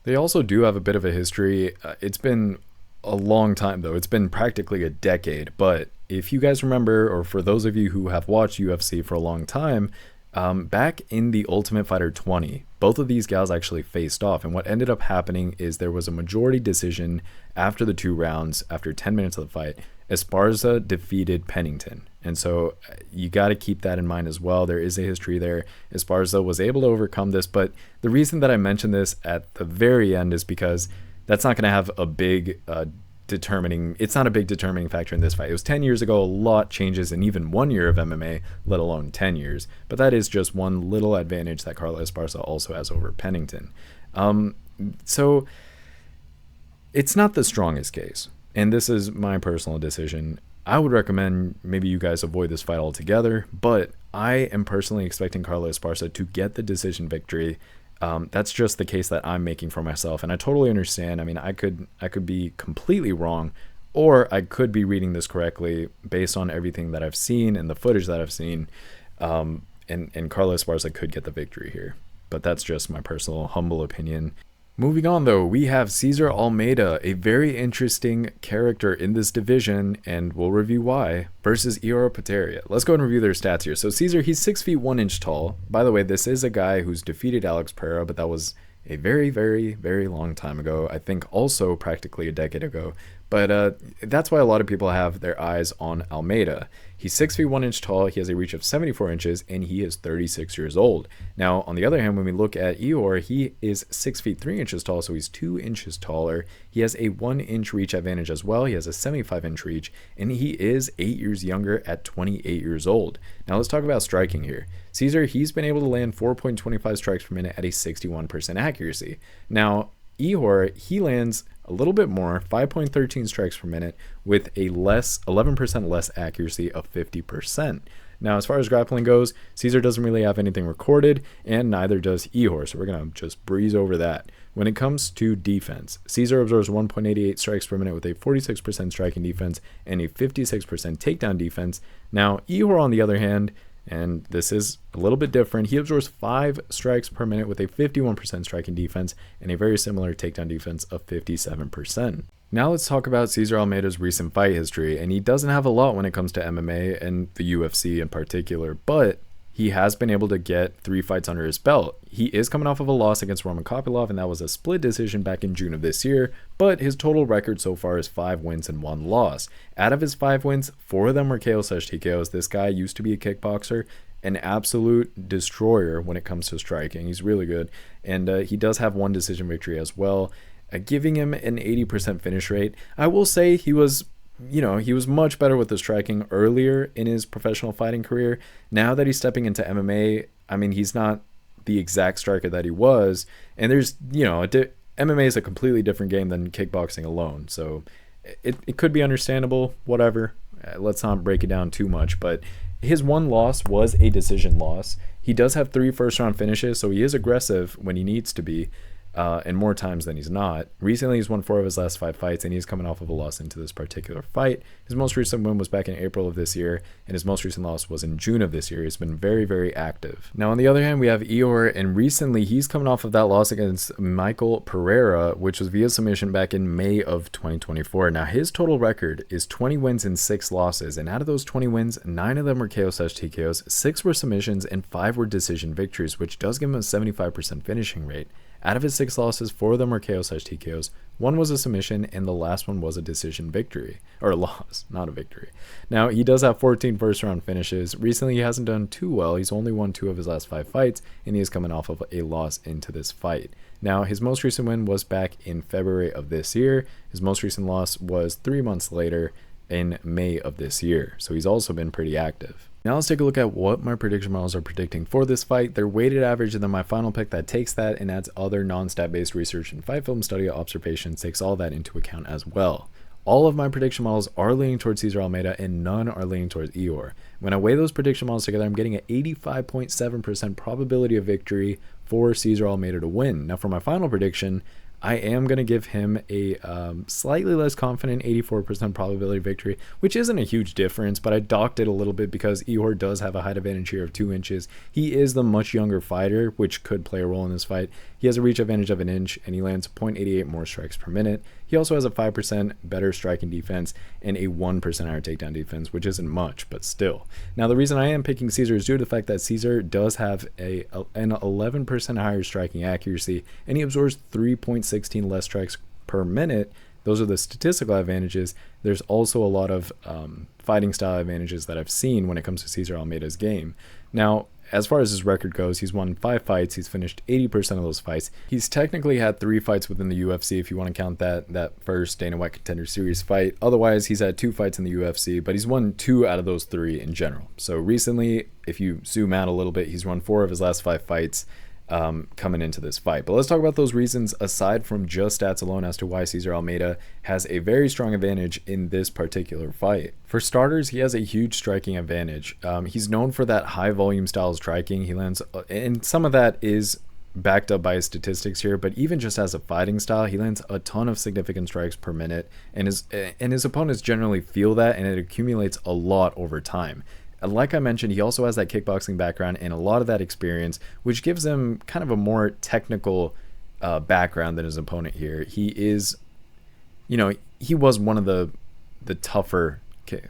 They also do have a bit of a history. It's been a long time, though. It's been practically a decade, but if you guys remember, or for those of you who have watched UFC for a long time, back in the Ultimate Fighter 20, both of these gals actually faced off, and what ended up happening is there was a majority decision after the 2 rounds. After 10 minutes of the fight, Esparza defeated Pennington, and so you got to keep that in mind as well. There is a history there. Esparza was able to overcome this, but the reason that I mentioned this at the very end is because that's not going to have a big it's not a big determining factor in this fight. It was 10 years ago. A lot changes in even 1 year of MMA, let alone 10 years. But that is just one little advantage that Carla Esparza also has over Pennington. So it's not the strongest case. And this is my personal decision. I would recommend maybe you guys avoid this fight altogether, but I am personally expecting Carla Esparza to get the decision victory. That's just the case that I'm making for myself, and I totally understand. I mean, I could be completely wrong, or I could be reading this correctly based on everything that I've seen and the footage that I've seen, and Carla Esparza could get the victory here. But that's just my personal humble opinion. Moving on, though, we have Cesar Almeida, a very interesting character in this division, and we'll review why, versus Ihor Potieria. Let's go and review their stats here. So Cesar, he's 6 feet 1 inch tall. By the way, this is a guy who's defeated Alex Pereira, but that was a very, very, very long time ago. I think also practically a decade ago. But that's why a lot of people have their eyes on Almeida. He's 6 feet 1 inch tall, he has a reach of 74 inches, and he is 36 years old. Now, on the other hand, when we look at Ihor, he is 6 feet 3 inches tall, so he's 2 inches taller. He has a 1 inch reach advantage as well. He has a 75 inch reach, and he is 8 years younger at 28 years old. Now, let's talk about striking here. Cesar, he's been able to land 4.25 strikes per minute at a 61% accuracy. Now, Ihor, he lands a little bit more, 5.13 strikes per minute, with a 11% less accuracy of 50%. Now, as far as grappling goes, Cesar doesn't really have anything recorded, and neither does Ihor, so we're going to just breeze over that. When it comes to defense, Cesar absorbs 1.88 strikes per minute with a 46% striking defense and a 56% takedown defense. Now, Ihor, on the other hand, and this is a little bit different, he absorbs 5 strikes per minute with a 51% striking defense and a very similar takedown defense of 57%. Now let's talk about Cesar Almeida's recent fight history, and he doesn't have a lot when it comes to MMA and the UFC in particular, but he has been able to get 3 fights under his belt. He is coming off of a loss against Roman Kopylov, and that was a split decision back in June of this year, but his total record so far is 5 wins and 1 loss. Out of his 5 wins, 4 of them were KO/TKOs. This guy used to be a kickboxer, an absolute destroyer when it comes to striking. He's really good, and he does have 1 decision victory as well, giving him an 80% finish rate. I will say he was much better with the striking earlier in his professional fighting career. Now that he's stepping into MMA, I mean, he's not the exact striker that he was. And there's, MMA is a completely different game than kickboxing alone. So it could be understandable, whatever. Let's not break it down too much. But his 1 loss was a decision loss. He does have 3 first-round finishes, so he is aggressive when he needs to be. And more times than he's not. Recently, he's won 4 of his last 5 fights, and he's coming off of a loss into this particular fight. His most recent win was back in April of this year, and his most recent loss was in June of this year. He's been very, very active. Now, on the other hand, we have Ihor, and recently he's coming off of that loss against Michael Pereira, which was via submission back in May of 2024. Now, his total record is 20 wins and 6 losses, and out of those 20 wins, 9 of them were KO/TKOs, 6 were submissions, and 5 were decision victories, which does give him a 75% finishing rate. Out of his 6 losses, 4 of them were KO/TKOs, 1 was a submission, and the last one was a decision victory. Or a loss, not a victory. Now, he does have 14 first-round finishes. Recently, he hasn't done too well. He's only won 2 of his last 5 fights, and he is coming off of a loss into this fight. Now, his most recent win was back in February of this year. His most recent loss was 3 months later in May of this year. So he's also been pretty active. Now let's take a look at what my prediction models are predicting for this fight, their weighted average, and then my final pick that takes that and adds other non-stat based research and fight film study observations, takes all that into account as well. All of my prediction models are leaning towards Cesar Almeida and none are leaning towards Ihor. When I weigh those prediction models together, I'm getting an 85.7% probability of victory for Cesar Almeida to win. Now for my final prediction, I am going to give him a slightly less confident 84% probability of victory, which isn't a huge difference, but I docked it a little bit because Ihor does have a height advantage here of 2 inches. He is the much younger fighter, which could play a role in this fight. He has a reach advantage of 1 inch, and he lands 0.88 more strikes per minute. He also has a 5% better striking defense and a 1% higher takedown defense, which isn't much, but still. Now, the reason I am picking Cesar is due to the fact that Cesar does have an 11% higher striking accuracy, and he absorbs 3.16 less strikes per minute. Those are the statistical advantages. There's also a lot of fighting style advantages that I've seen when it comes to Cesar Almeida's game. Now, as far as his record goes, he's won 5 fights. He's finished 80% of those fights. He's technically had 3 fights within the UFC, if you want to count that first Dana White Contender Series fight. Otherwise, he's had 2 fights in the UFC, but he's won 2 out of those 3 in general. So recently, if you zoom out a little bit, he's won 4 of his last 5 fights coming into this fight. But let's talk about those reasons aside from just stats alone as to why Cesar Almeida has a very strong advantage in this particular fight. For starters, he has a huge striking advantage. He's known for that high volume style striking. He lands, and some of that is backed up by his statistics here, but even just as a fighting style, he lands a ton of significant strikes per minute, and his opponents generally feel that, and it accumulates a lot over time. Like I mentioned, he also has that kickboxing background and a lot of that experience, which gives him kind of a more technical background than his opponent here. He is, he was one of the tougher. Okay.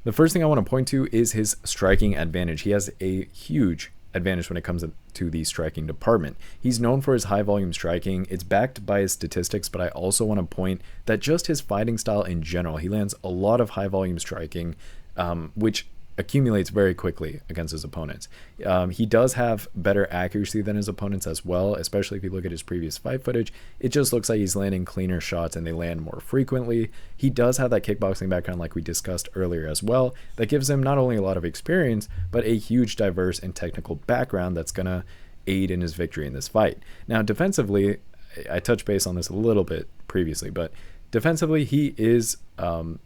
The first thing I want to point to is his striking advantage. He has a huge advantage when it comes to the striking department. He's known for his high volume striking. It's backed by his statistics, but I also want to point that just his fighting style in general, he lands a lot of high volume striking, which accumulates very quickly against his opponents. He does have better accuracy than his opponents as well, especially if you look at his previous fight footage. It just looks like he's landing cleaner shots and they land more frequently. He does have that kickboxing background like we discussed earlier as well. That gives him not only a lot of experience, but a huge diverse and technical background that's going to aid in his victory in this fight. Now, defensively, I touched base on this a little bit previously, but defensively, he is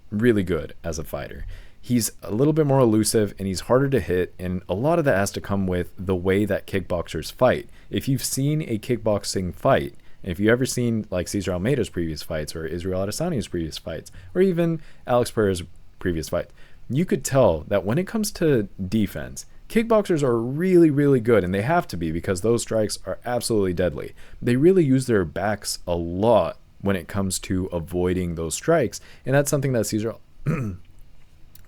really good as a fighter. He's a little bit more elusive and he's harder to hit, and a lot of that has to come with the way that kickboxers fight. If you've seen a kickboxing fight, and if you've ever seen like Cesar Almeida's previous fights or Israel Adesanya's previous fights or even Alex Pereira's previous fights, you could tell that when it comes to defense, kickboxers are really, really good, and they have to be because those strikes are absolutely deadly. They really use their backs a lot when it comes to avoiding those strikes, and that's something that Cesar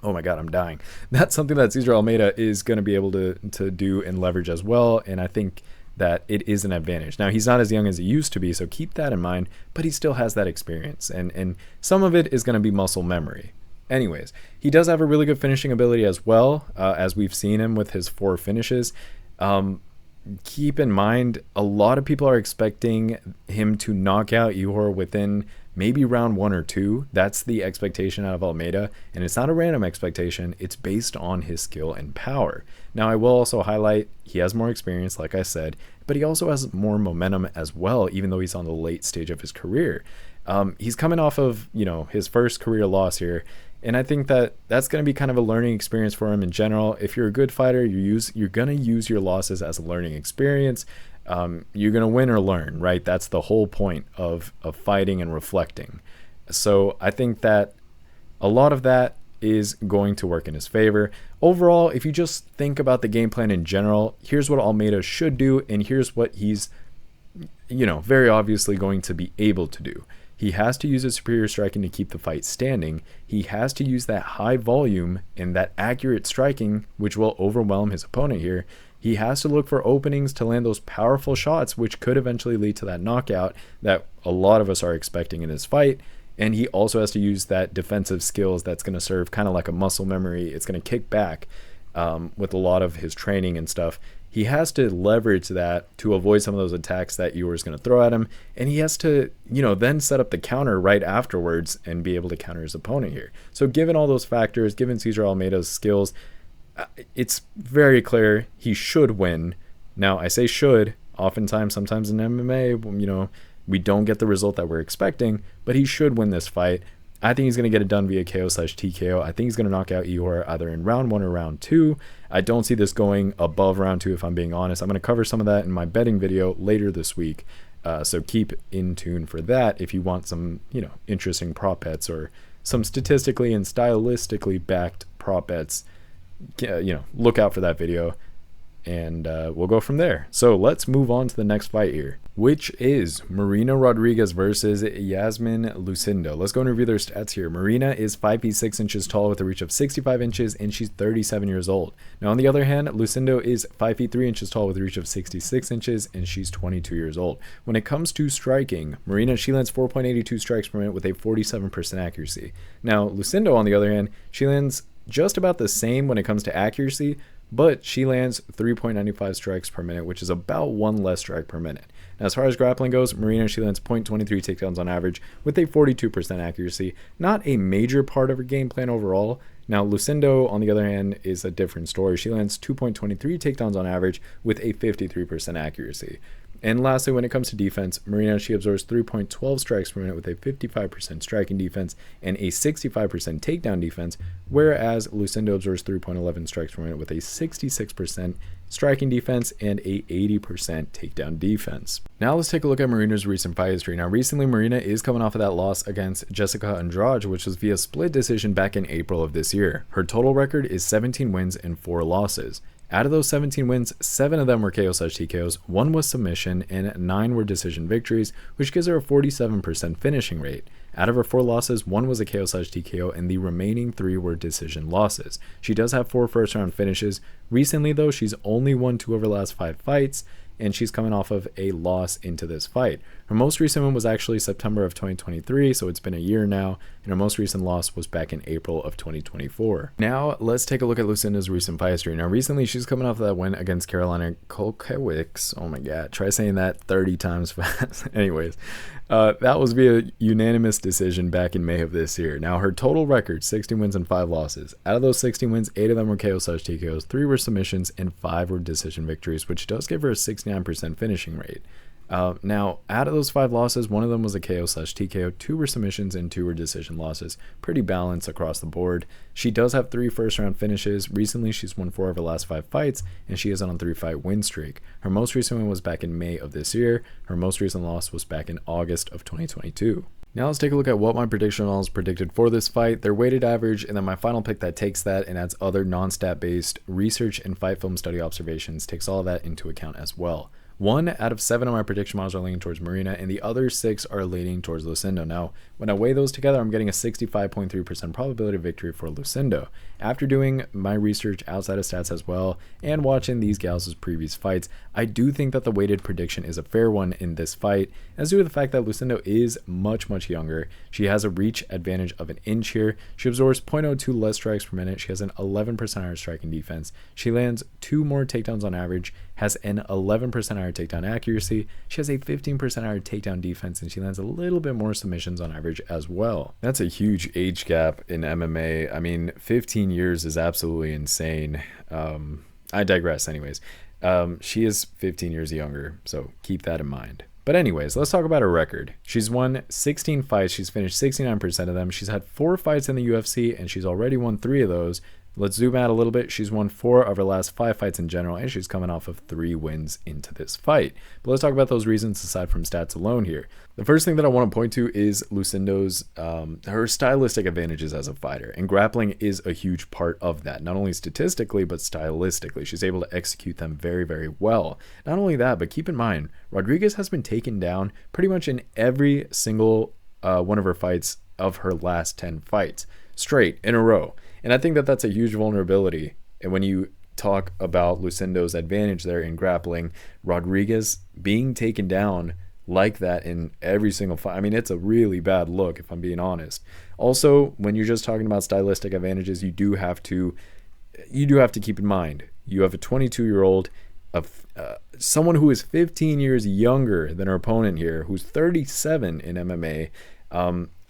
oh my God, I'm dying. That's something that Cesar Almeida is going to be able to do and leverage as well, and I think that it is an advantage. Now, he's not as young as he used to be, so keep that in mind, but he still has that experience, and some of it is going to be muscle memory. Anyways, he does have a really good finishing ability as well, as we've seen him with his 4 finishes. Keep in mind, a lot of people are expecting him to knock out Ihor within maybe round 1 or 2. That's the expectation out of Almeida, and it's not a random expectation. It's based on his skill and power. Now, I will also highlight he has more experience, like I said, but he also has more momentum as well, even though he's on the late stage of his career. He's coming off of, his first career loss here, and I think that that's going to be kind of a learning experience for him in general. If you're a good fighter, you're going to use your losses as a learning experience. You're going to win or learn, right? That's the whole point of fighting and reflecting. So I think that a lot of that is going to work in his favor. Overall, if you just think about the game plan in general, here's what Almeida should do, and here's what he's, very obviously going to be able to do. He has to use his superior striking to keep the fight standing. He has to use that high volume and that accurate striking, which will overwhelm his opponent here. He has to look for openings to land those powerful shots, which could eventually lead to that knockout that a lot of us are expecting in this fight. And he also has to use that defensive skills that's going to serve kind of like a muscle memory. It's going to kick back with a lot of his training and stuff. He has to leverage that to avoid some of those attacks that Ihor is going to throw at him. And he has to, then set up the counter right afterwards and be able to counter his opponent here. So given all those factors, given Cesar Almeida's skills, it's very clear he should win. Now, I say should. Oftentimes, sometimes in MMA, we don't get the result that we're expecting, but he should win this fight. I think he's going to get it done via KO/TKO. I think he's going to knock out Ihor either in round 1 or round 2. I don't see this going above round 2, if I'm being honest. I'm going to cover some of that in my betting video later this week. So keep in tune for that if you want some, interesting prop bets or some statistically and stylistically backed prop bets. Look out for that video. And we'll go from there. So let's move on to the next fight here, which is Marina Rodriguez versus Iasmin Lucindo. Let's go and review their stats here. Marina is 5 feet 6 inches tall with a reach of 65 inches, and she's 37 years old. Now, on the other hand, Lucindo is 5 feet 3 inches tall with a reach of 66 inches, and she's 22 years old. When it comes to striking, Marina, she lands 4.82 strikes per minute with a 47% accuracy. Now, Lucindo, on the other hand, she lands just about the same when it comes to accuracy, but she lands 3.95 strikes per minute, which is about 1 less strike per minute. Now, as far as grappling goes, Marina, she lands 0.23 takedowns on average with a 42% accuracy. Not a major part of her game plan overall. Now, Lucindo, on the other hand, is a different story. She lands 2.23 takedowns on average with a 53% accuracy. And lastly, when it comes to defense, Marina, she absorbs 3.12 strikes per minute with a 55% striking defense and a 65% takedown defense, whereas Lucindo absorbs 3.11 strikes per minute with a 66% striking defense and a 80% takedown defense. Now let's take a look at Marina's recent fight history. Now, recently, Marina is coming off of that loss against Jessica Andrade, which was via split decision back in April of this year. Her total record is 17 wins and 4 losses. Out of those 17 wins, 7 of them were KO/TKOs, 1 was submission, and 9 were decision victories, which gives her a 47% finishing rate. Out of her 4 losses, 1 was a KO/TKO, and the remaining 3 were decision losses. She does have 4 first-round finishes. Recently, though, she's only won 2 of her last 5 fights, and she's coming off of a loss into this fight. Her most recent one was actually September of 2023, so it's been a year now, and her most recent loss was back in April of 2024. Now, let's take a look at Lucindo's recent fight history. Now, recently, she's coming off of that win against Carolina Kolkiewicz. Oh my god, try saying that 30 times fast. Anyways, that was via unanimous decision back in May of this year. Now, her total record, 16 wins and 5 losses. Out of those 16 wins, 8 of them were KO/TKOs, 3 were submissions, and 5 were decision victories, which does give her a 69% finishing rate. Now, out of those 5 losses, 1 of them was a KO/TKO, 2 were submissions, and 2 were decision losses. Pretty balanced across the board. She does have 3 first-round finishes. Recently, she's won 4 of her last 5 fights, and she is on a 3-fight win streak. Her most recent win was back in May of this year. Her most recent loss was back in August of 2022. Now let's take a look at what my prediction models predicted for this fight, their weighted average, and then my final pick that takes that and adds other non-stat based research and fight film study observations, takes all of that into account as well. 1 out of 7 of my prediction models are leaning towards Marina, and the other 6 are leaning towards Lucindo. Now, when I weigh those together, I'm getting a 65.3% probability of victory for Lucindo. After doing my research outside of stats as well, and watching these gals' previous fights, I do think that the weighted prediction is a fair one in this fight, as due to the fact that Lucindo is much younger. She has a reach advantage of 1 inch here. She absorbs 0.02 less strikes per minute. She has an 11% higher striking defense. She lands 2 more takedowns on average, has an 11% higher takedown accuracy. She has a 15% higher takedown defense, and she lands a little bit more submissions on average as well. That's a huge age gap in MMA. I mean, 15 years is absolutely insane. I digress anyways. She is 15 years younger, so keep that in mind. But anyways, let's talk about her record. She's won 16 fights. She's finished 69% of them. She's had 4 fights in the UFC, and she's already won 3 of those. Let's zoom out a little bit. She's won 4 of her last 5 fights in general, and she's coming off of 3 wins into this fight. But let's talk about those reasons aside from stats alone here. The first thing that I want to point to is Lucindo's, her stylistic advantages as a fighter, and grappling is a huge part of that, not only statistically, but stylistically. She's able to execute them very well. Not only that, but keep in mind, Rodriguez has been taken down pretty much in every single one of her fights of her last 10 fights, straight in a row. And I think that that's a huge vulnerability. And when you talk about Lucindo's advantage there in grappling, Rodriguez being taken down like that in every single fight, I mean, it's a really bad look if I'm being honest. Also, when you're just talking about stylistic advantages, you do have to keep in mind, you have a 22-year-old, someone who is 15 years younger than her opponent here, who's 37 in MMA.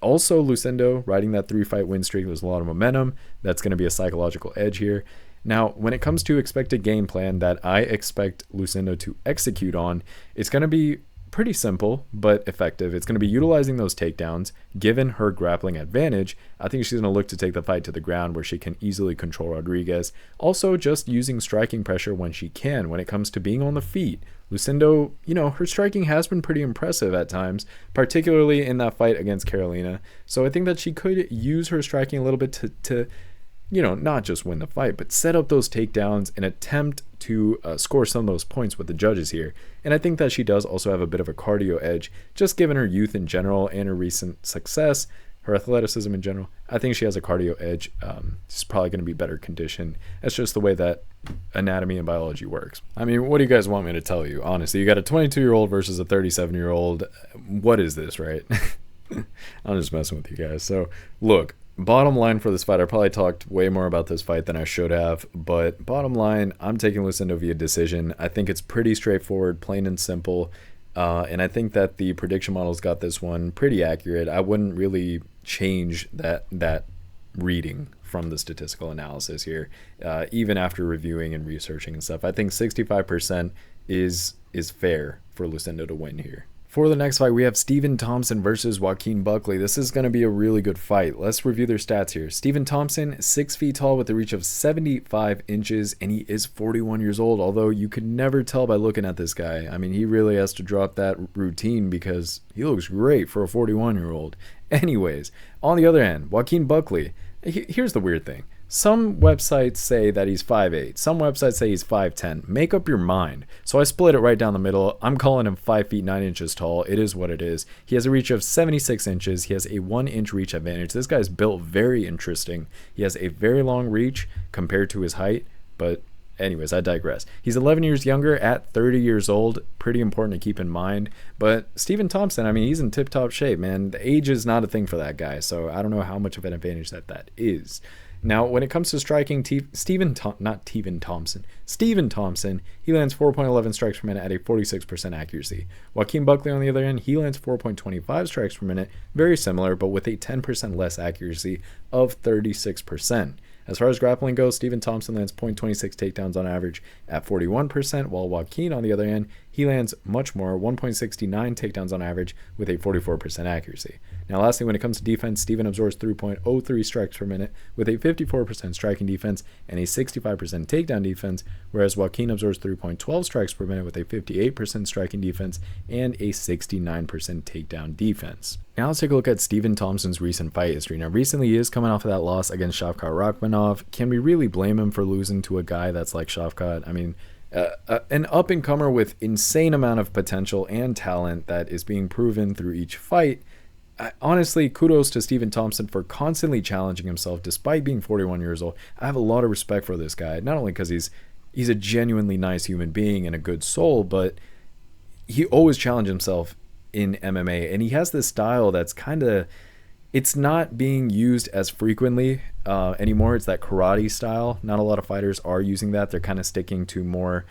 Also, Lucindo riding that 3-fight win streak, there's a lot of momentum. That's going to be a psychological edge here. Now, when it comes to expected game plan that I expect Lucindo to execute on, it's going to be pretty simple but effective. It's going to be utilizing those takedowns. Given her grappling advantage, I think she's going to look to take the fight to the ground where she can easily control Rodriguez. Also, just using striking pressure when she can. When it comes to being on the feet, Lucindo, her striking has been pretty impressive at times, particularly in that fight against Carolina. So I think that she could use her striking a little bit to not just win the fight, but set up those takedowns and attempt to score some of those points with the judges here. And I think that she does also have a bit of a cardio edge, just given her youth in general and her recent success, her athleticism in general. I think she has a cardio edge. She's probably going to be better conditioned. That's just the way that anatomy and biology works. I mean, what do you guys want me to tell you? Honestly, you got a 22-year-old versus a 37-year-old. What is this, right? I'm just messing with you guys. So, look. Bottom line for this fight, I probably talked way more about this fight than I should have, but bottom line, I'm taking Lucindo via decision. I think it's pretty straightforward, plain and simple, and I think that the prediction models got this one pretty accurate. I wouldn't really change that reading from the statistical analysis here, even after reviewing and researching and stuff. I think 65% is fair for Lucindo to win here. For the next fight, we have Stephen Thompson versus Joaquin Buckley. This is going to be a really good fight. Let's review their stats here. Stephen Thompson, 6 feet tall with a reach of 75 inches, and he is 41 years old, although you could never tell by looking at this guy. I mean, he really has to drop that routine because he looks great for a 41-year-old. Anyways, on the other hand, Joaquin Buckley, here's the weird thing. Some websites say that he's 5'8". Some websites say he's 5'10". Make up your mind. So I split it right down the middle. I'm calling him 5 feet 9 inches tall. It is what it is. He has a reach of 76 inches. He has a 1-inch reach advantage. This guy's built very interesting. He has a very long reach compared to his height. But anyways, I digress. He's 11 years younger at 30 years old. Pretty important to keep in mind. But Stephen Thompson, I mean, he's in tip-top shape, man. The age is not a thing for that guy. So I don't know how much of an advantage that is. Now, when it comes to striking, Stephen Thompson, he lands 4.11 strikes per minute at a 46% accuracy. Joaquin Buckley, on the other hand, he lands 4.25 strikes per minute, very similar, but with a 10% less accuracy of 36%. As far as grappling goes, Stephen Thompson lands 0.26 takedowns on average at 41%, while Joaquin, on the other hand, he lands much more, 1.69 takedowns on average with a 44% accuracy. Now, lastly, when it comes to defense, Stephen absorbs 3.03 strikes per minute with a 54% striking defense and a 65% takedown defense, whereas Joaquin absorbs 3.12 strikes per minute with a 58% striking defense and a 69% takedown defense. Now let's take a look at Stephen Thompson's recent fight history. Now, recently he is coming off of that loss against Shavkat Rakhmonov. Can we really blame him for losing to a guy that's like Shavkat? I mean, an up-and-comer with insane amount of potential and talent that is being proven through each fight. Honestly, kudos to Stephen Thompson for constantly challenging himself despite being 41 years old. I have a lot of respect for this guy, not only because he's a genuinely nice human being and a good soul, but he always challenged himself in MMA, and he has this style that's kind of, it's not being used as frequently anymore. It's that karate style. Not a lot of fighters are using that. They're kind of sticking to more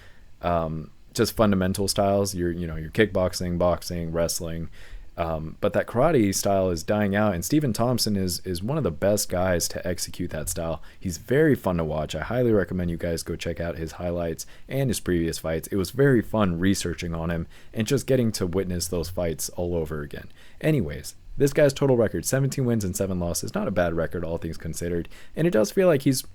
just fundamental styles. Your kickboxing, boxing, wrestling. But that karate style is dying out, and Stephen Thompson is one of the best guys to execute that style. He's very fun to watch. I highly recommend you guys go check out his highlights and his previous fights. It was very fun researching on him and just getting to witness those fights all over again. Anyways, this guy's total record, 17 wins and 7 losses. Not a bad record, all things considered. And it does feel like he's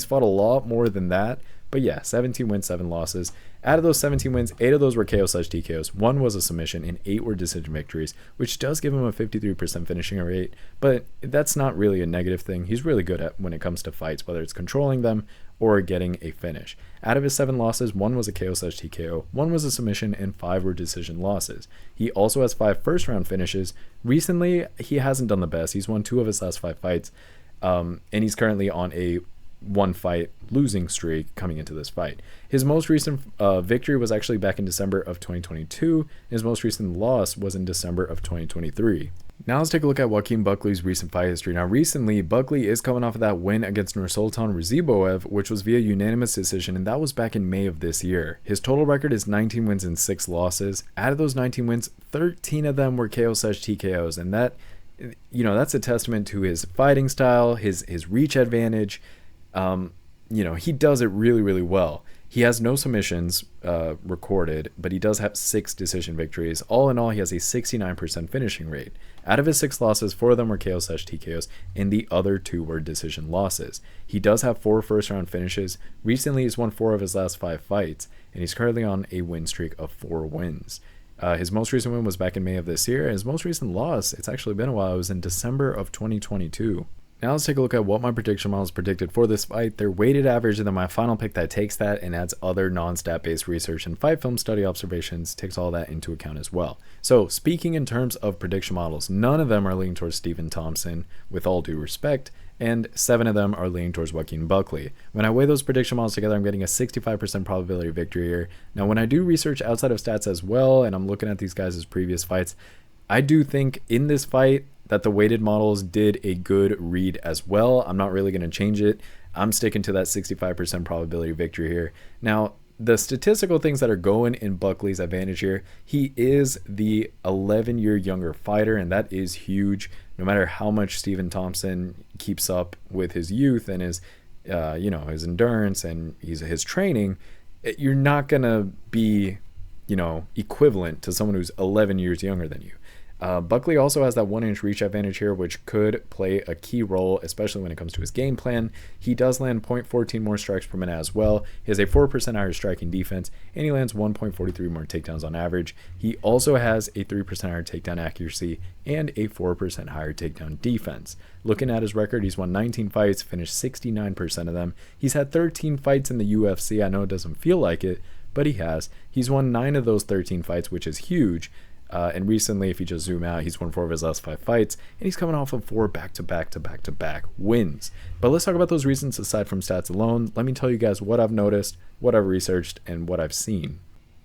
fought a lot more than that. But yeah, 17 wins, 7 losses. Out of those 17 wins, 8 of those were KO/TKOs. 1 was a submission, and 8 were decision victories, which does give him a 53% finishing rate. But that's not really a negative thing. He's really good at when it comes to fights, whether it's controlling them or getting a finish. Out of his 7 losses, 1 was a KO/TKO, 1 was a submission, and 5 were decision losses. He also has 5 first-round finishes. Recently, he hasn't done the best. He's won 2 of his last 5 fights, and he's currently on a 1-fight losing streak coming into this fight. His most recent victory was actually back in December of 2022. His most recent loss was in December of 2023. Now let's take a look at Joaquin Buckley's recent fight history. Now recently, Buckley is coming off of that win against Nursultan Raziboev, which was via unanimous decision, and that was back in May of this year. His total record is 19 wins and 6 losses. Out of those 19 wins, 13 of them were KO/TKOs, and that, that's a testament to his fighting style, his reach advantage. he does it really, really well. He has no submissions recorded, but he does have 6 decision victories. All in all, he has a 69% finishing rate. Out of his 6 losses, 4 of them were KO/TKOs, and the other 2 were decision losses. He does have 4 first-round finishes. Recently, he's won 4 of his last 5 fights, and he's currently on a win streak of 4 wins. His most recent win was back in May of this year, and his most recent loss, it's actually been a while, it was in December of 2022. Now let's take a look at what my prediction models predicted for this fight. Their weighted average, and then my final pick that takes that and adds other non-stat based research and fight film study observations, takes all that into account as well. So speaking in terms of prediction models, none of them are leaning towards Stephen Thompson, with all due respect, and 7 of them are leaning towards Joaquin Buckley. When I weigh those prediction models together, I'm getting a 65% probability of victory here. Now when I do research outside of stats as well, and I'm looking at these guys' previous fights, I do think in this fight that the weighted models did a good read as well. I'm not really going to change it. I'm sticking to that 65% probability of victory here. Now, the statistical things that are going in Buckley's advantage here, he is the 11-year younger fighter, and that is huge. No matter how much Stephen Thompson keeps up with his youth and his, his endurance and his training, you're not going to be, equivalent to someone who's 11 years younger than you. Buckley also has that 1-inch reach advantage here, which could play a key role, especially when it comes to his game plan. He does land 0.14 more strikes per minute as well. He has a 4% higher striking defense, and he lands 1.43 more takedowns on average. He also has a 3% higher takedown accuracy and a 4% higher takedown defense. Looking at his record, he's won 19 fights, finished 69% of them. He's had 13 fights in the UFC. I know it doesn't feel like it, but he has. He's won 9 of those 13 fights, which is huge. And recently, if you just zoom out, he's won 4 of his last 5 fights, and he's coming off of 4 back-to-back wins. But let's talk about those reasons aside from stats alone. Let me tell you guys what I've noticed, what I've researched, and what I've seen.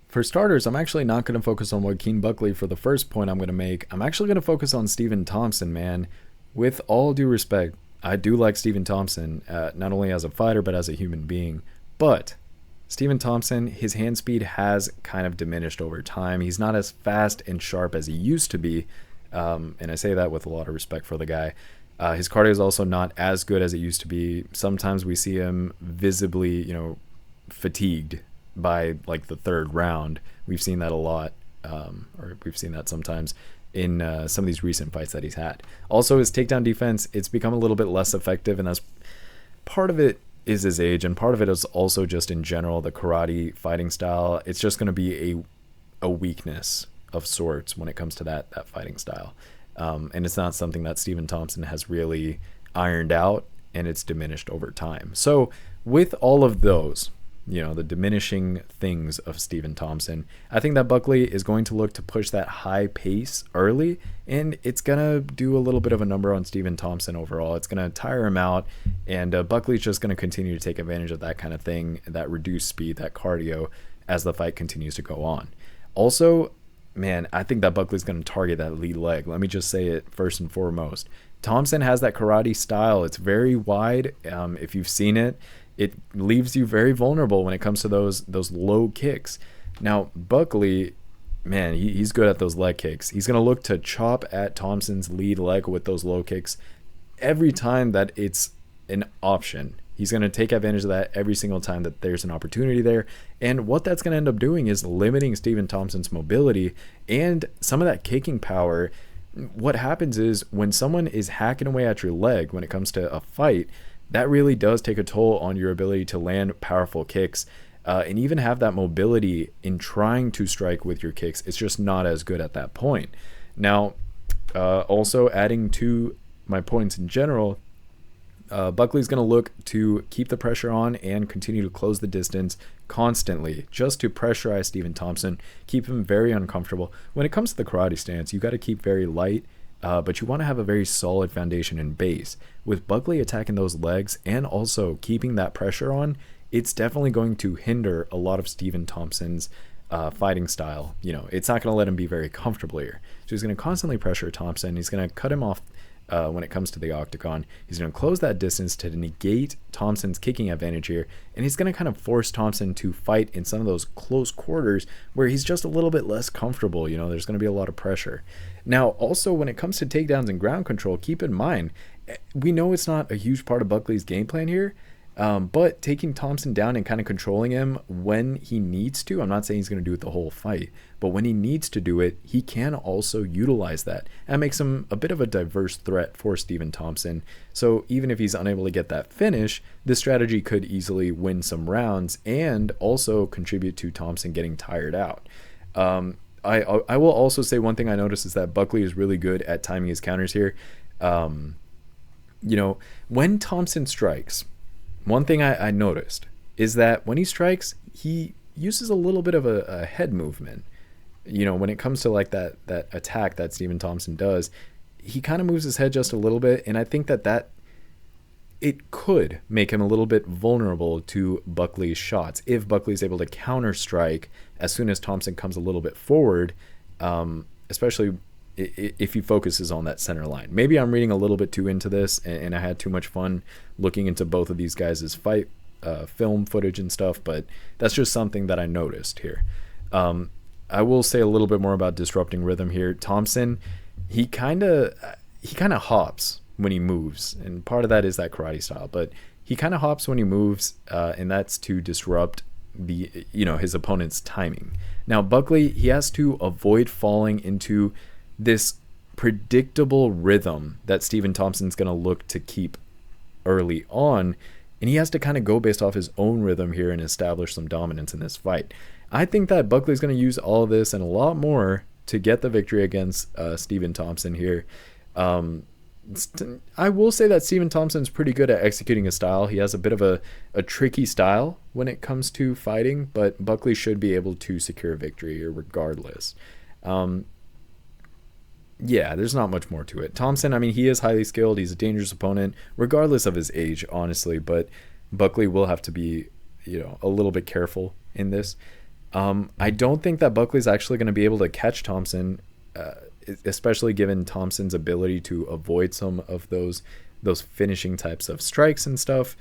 For starters, I'm actually not going to focus on Joaquin Buckley for the first point I'm going to make. I'm actually going to focus on Stephen Thompson, man. With all due respect, I do like Stephen Thompson, not only as a fighter, but as a human being. But Stephen Thompson, his hand speed has kind of diminished over time. He's not as fast and sharp as he used to be, and I say that with a lot of respect for the guy. His cardio is also not as good as it used to be. Sometimes we see him visibly, fatigued by like the 3rd round. We've seen that a lot, or we've seen that sometimes in some of these recent fights that he's had. Also, his takedown defense, it's become a little bit less effective, and that's part of it is his age, and part of it is also just in general the karate fighting style. It's just going to be a weakness of sorts when it comes to that fighting style, and it's not something that Stephen Thompson has really ironed out, and it's diminished over time. So with all of those, the diminishing things of Stephen Thompson, I think that Buckley is going to look to push that high pace early, and it's going to do a little bit of a number on Stephen Thompson overall. It's going to tire him out, and Buckley's just going to continue to take advantage of that kind of thing, that reduced speed, that cardio, as the fight continues to go on. Also, man, I think that Buckley's going to target that lead leg. Let me just say it first and foremost. Thompson has that karate style. It's very wide. If you've seen it, it leaves you very vulnerable when it comes to those low kicks. Now, Buckley, man, he's good at those leg kicks. He's going to look to chop at Thompson's lead leg with those low kicks every time that it's an option. He's going to take advantage of that every single time that there's an opportunity there. And what that's going to end up doing is limiting Stephen Thompson's mobility and some of that kicking power. What happens is when someone is hacking away at your leg when it comes to a fight, that really does take a toll on your ability to land powerful kicks and even have that mobility in trying to strike with your kicks. It's just not as good at that point. Now, also adding to my points in general, Buckley's going to look to keep the pressure on and continue to close the distance constantly, just to pressurize Stephen Thompson, keep him very uncomfortable. When it comes to the karate stance, you got to keep very light, but you want to have a very solid foundation and base. With Buckley attacking those legs and also keeping that pressure on, it's definitely going to hinder a lot of Stephen Thompson's fighting style. It's not going to let him be very comfortable here. So he's going to constantly pressure Thompson. He's going to cut him off when it comes to the octagon. He's going to close that distance to negate Thompson's kicking advantage here, and he's going to kind of force Thompson to fight in some of those close quarters where he's just a little bit less comfortable. There's going to be a lot of pressure. Now, also when it comes to takedowns and ground control, keep in mind, we know it's not a huge part of Buckley's game plan here, But taking Thompson down and kind of controlling him when he needs to, I'm not saying he's going to do it the whole fight, but when he needs to do it, he can also utilize that. That makes him a bit of a diverse threat for Stephen Thompson. So even if he's unable to get that finish, this strategy could easily win some rounds and also contribute to Thompson getting tired out. I will also say one thing I noticed is that Buckley is really good at timing his counters here. When Thompson strikes, one thing I noticed is that when he strikes, he uses a little bit of a head movement. When it comes to like that attack that Stephen Thompson does, he kind of moves his head just a little bit, and I think that it could make him a little bit vulnerable to Buckley's shots if Buckley's able to counter strike as soon as Thompson comes a little bit forward, especially if he focuses on that center line. Maybe I'm reading a little bit too into this, and I had too much fun looking into both of these guys' fight film footage and stuff, but that's just something that I noticed here. I will say a little bit more about disrupting rhythm here. Thompson, he kind of hops when he moves, and part of that is that karate style, but he kind of hops when he moves, and that's to disrupt his opponent's timing. Now Buckley, he has to avoid falling into this predictable rhythm that Stephen Thompson's going to look to keep early on, and he has to kind of go based off his own rhythm here and establish some dominance in this fight. I think that Buckley's going to use all of this and a lot more to get the victory against Stephen Thompson here. I will say that Stephen Thompson's pretty good at executing his style. He has a bit of a tricky style when it comes to fighting, but Buckley should be able to secure victory here regardless. Yeah, there's not much more to it. Thompson, I mean, he is highly skilled. He's a dangerous opponent, regardless of his age, honestly. But Buckley will have to be, a little bit careful in this. I don't think that Buckley's actually going to be able to catch Thompson, especially given Thompson's ability to avoid some of those finishing types of strikes and stuff.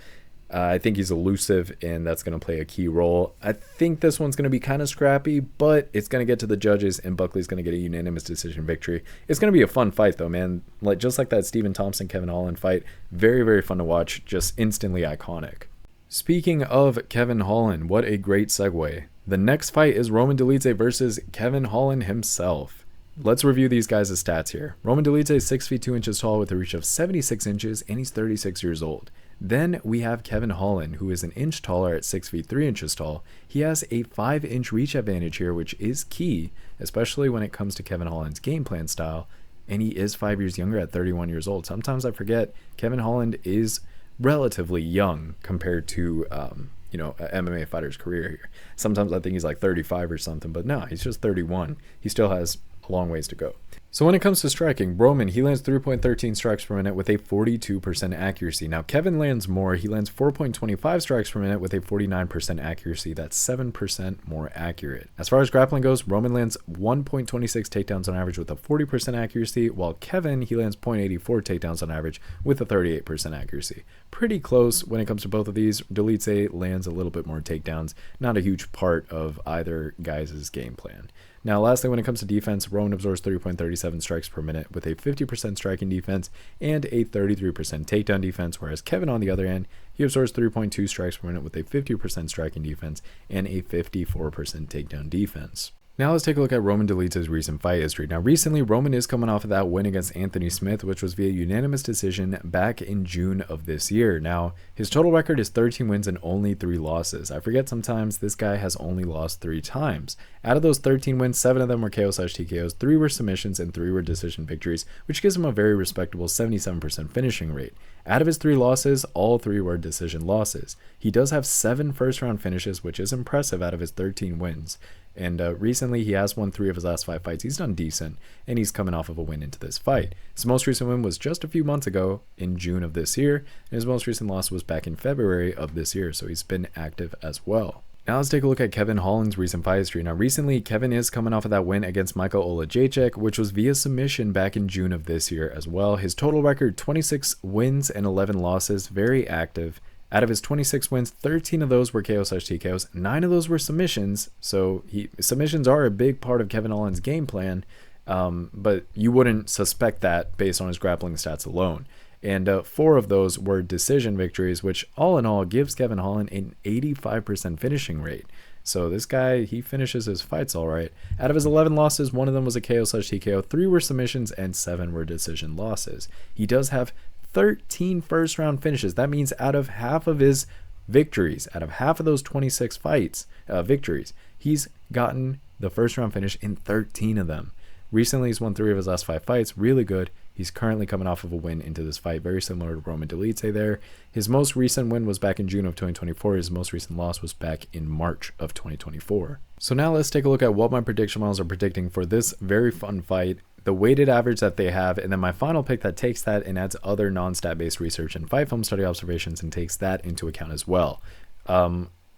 I think he's elusive, and that's going to play a key role. I think this one's going to be kind of scrappy, but it's going to get to the judges, and Buckley's going to get a unanimous decision victory. It's going to be a fun fight, though, man. Just like that Stephen Thompson-Kevin Holland fight. Very, very fun to watch. Just instantly iconic. Speaking of Kevin Holland, what a great segue. The next fight is Roman Dolidze versus Kevin Holland himself. Let's review these guys' stats here. Roman Dolidze is 6 feet 2 inches tall with a reach of 76 inches, and he's 36 years old. Then we have Kevin Holland, who is an inch taller at 6 feet 3 inches tall. He has a 5-inch reach advantage here, which is key, especially when it comes to Kevin Holland's game plan style. And he is 5 years younger at 31 years old. Sometimes I forget Kevin Holland is relatively young compared to, an MMA fighter's career here. Sometimes I think he's like 35 or something, but no, he's just 31. He still has a long ways to go. So when it comes to striking, Roman, he lands 3.13 strikes per minute with a 42% accuracy. Now, Kevin lands more. He lands 4.25 strikes per minute with a 49% accuracy. That's 7% more accurate. As far as grappling goes, Roman lands 1.26 takedowns on average with a 40% accuracy, while Kevin, he lands 0.84 takedowns on average with a 38% accuracy. Pretty close when it comes to both of these. Dolidze lands a little bit more takedowns. Not a huge part of either guy's game plan. Now, lastly, when it comes to defense, Roman absorbs 3.37 strikes per minute with a 50% striking defense and a 33% takedown defense, whereas Kevin, on the other hand, he absorbs 3.2 strikes per minute with a 50% striking defense and a 54% takedown defense. Now let's take a look at Roman Dolidze's recent fight history. Now recently, Roman is coming off of that win against Anthony Smith, which was via unanimous decision back in June of this year. Now, his total record is 13 wins and only 3 losses. I forget sometimes this guy has only lost 3 times. Out of those 13 wins, 7 of them were KO/TKOs, 3 were submissions, and 3 were decision victories, which gives him a very respectable 77% finishing rate. Out of his 3 losses, all 3 were decision losses. He does have 7 first-round finishes, which is impressive out of his 13 wins. And recently, he has won 3 of his last 5 fights. He's done decent, and he's coming off of a win into this fight. His most recent win was just a few months ago in June of this year, and his most recent loss was back in February of this year, so he's been active as well. Now let's take a look at Kevin Holland's recent fight history. Now recently, Kevin is coming off of that win against Michael Olajejczyk, which was via submission back in June of this year as well. His total record, 26 wins and 11 losses, very active. Out of his 26 wins, 13 of those were KO/TKOs, 9 of those were submissions. So submissions are a big part of Kevin Holland's game plan, but you wouldn't suspect that based on his grappling stats alone. and 4 of those were decision victories, which all in all gives Kevin Holland an 85% finishing rate. So this guy, he finishes his fights all right. Out of his 11 losses, 1 of them was a KO/TKO, 3 were submissions, and 7 were decision losses. He does have 13 first-round finishes. That means out of half of his victories, out of half of those 26 fights, victories, he's gotten the first-round finish in 13 of them. Recently, he's won 3 of his last 5 fights. Really good. He's currently coming off of a win into this fight, very similar to Roman Dolidze there. His most recent win was back in June of 2024. His most recent loss was back in March of 2024. So now let's take a look at what my prediction models are predicting for this very fun fight, the weighted average that they have, and then my final pick that takes that and adds other non-stat based research and fight film study observations and takes that into account as well.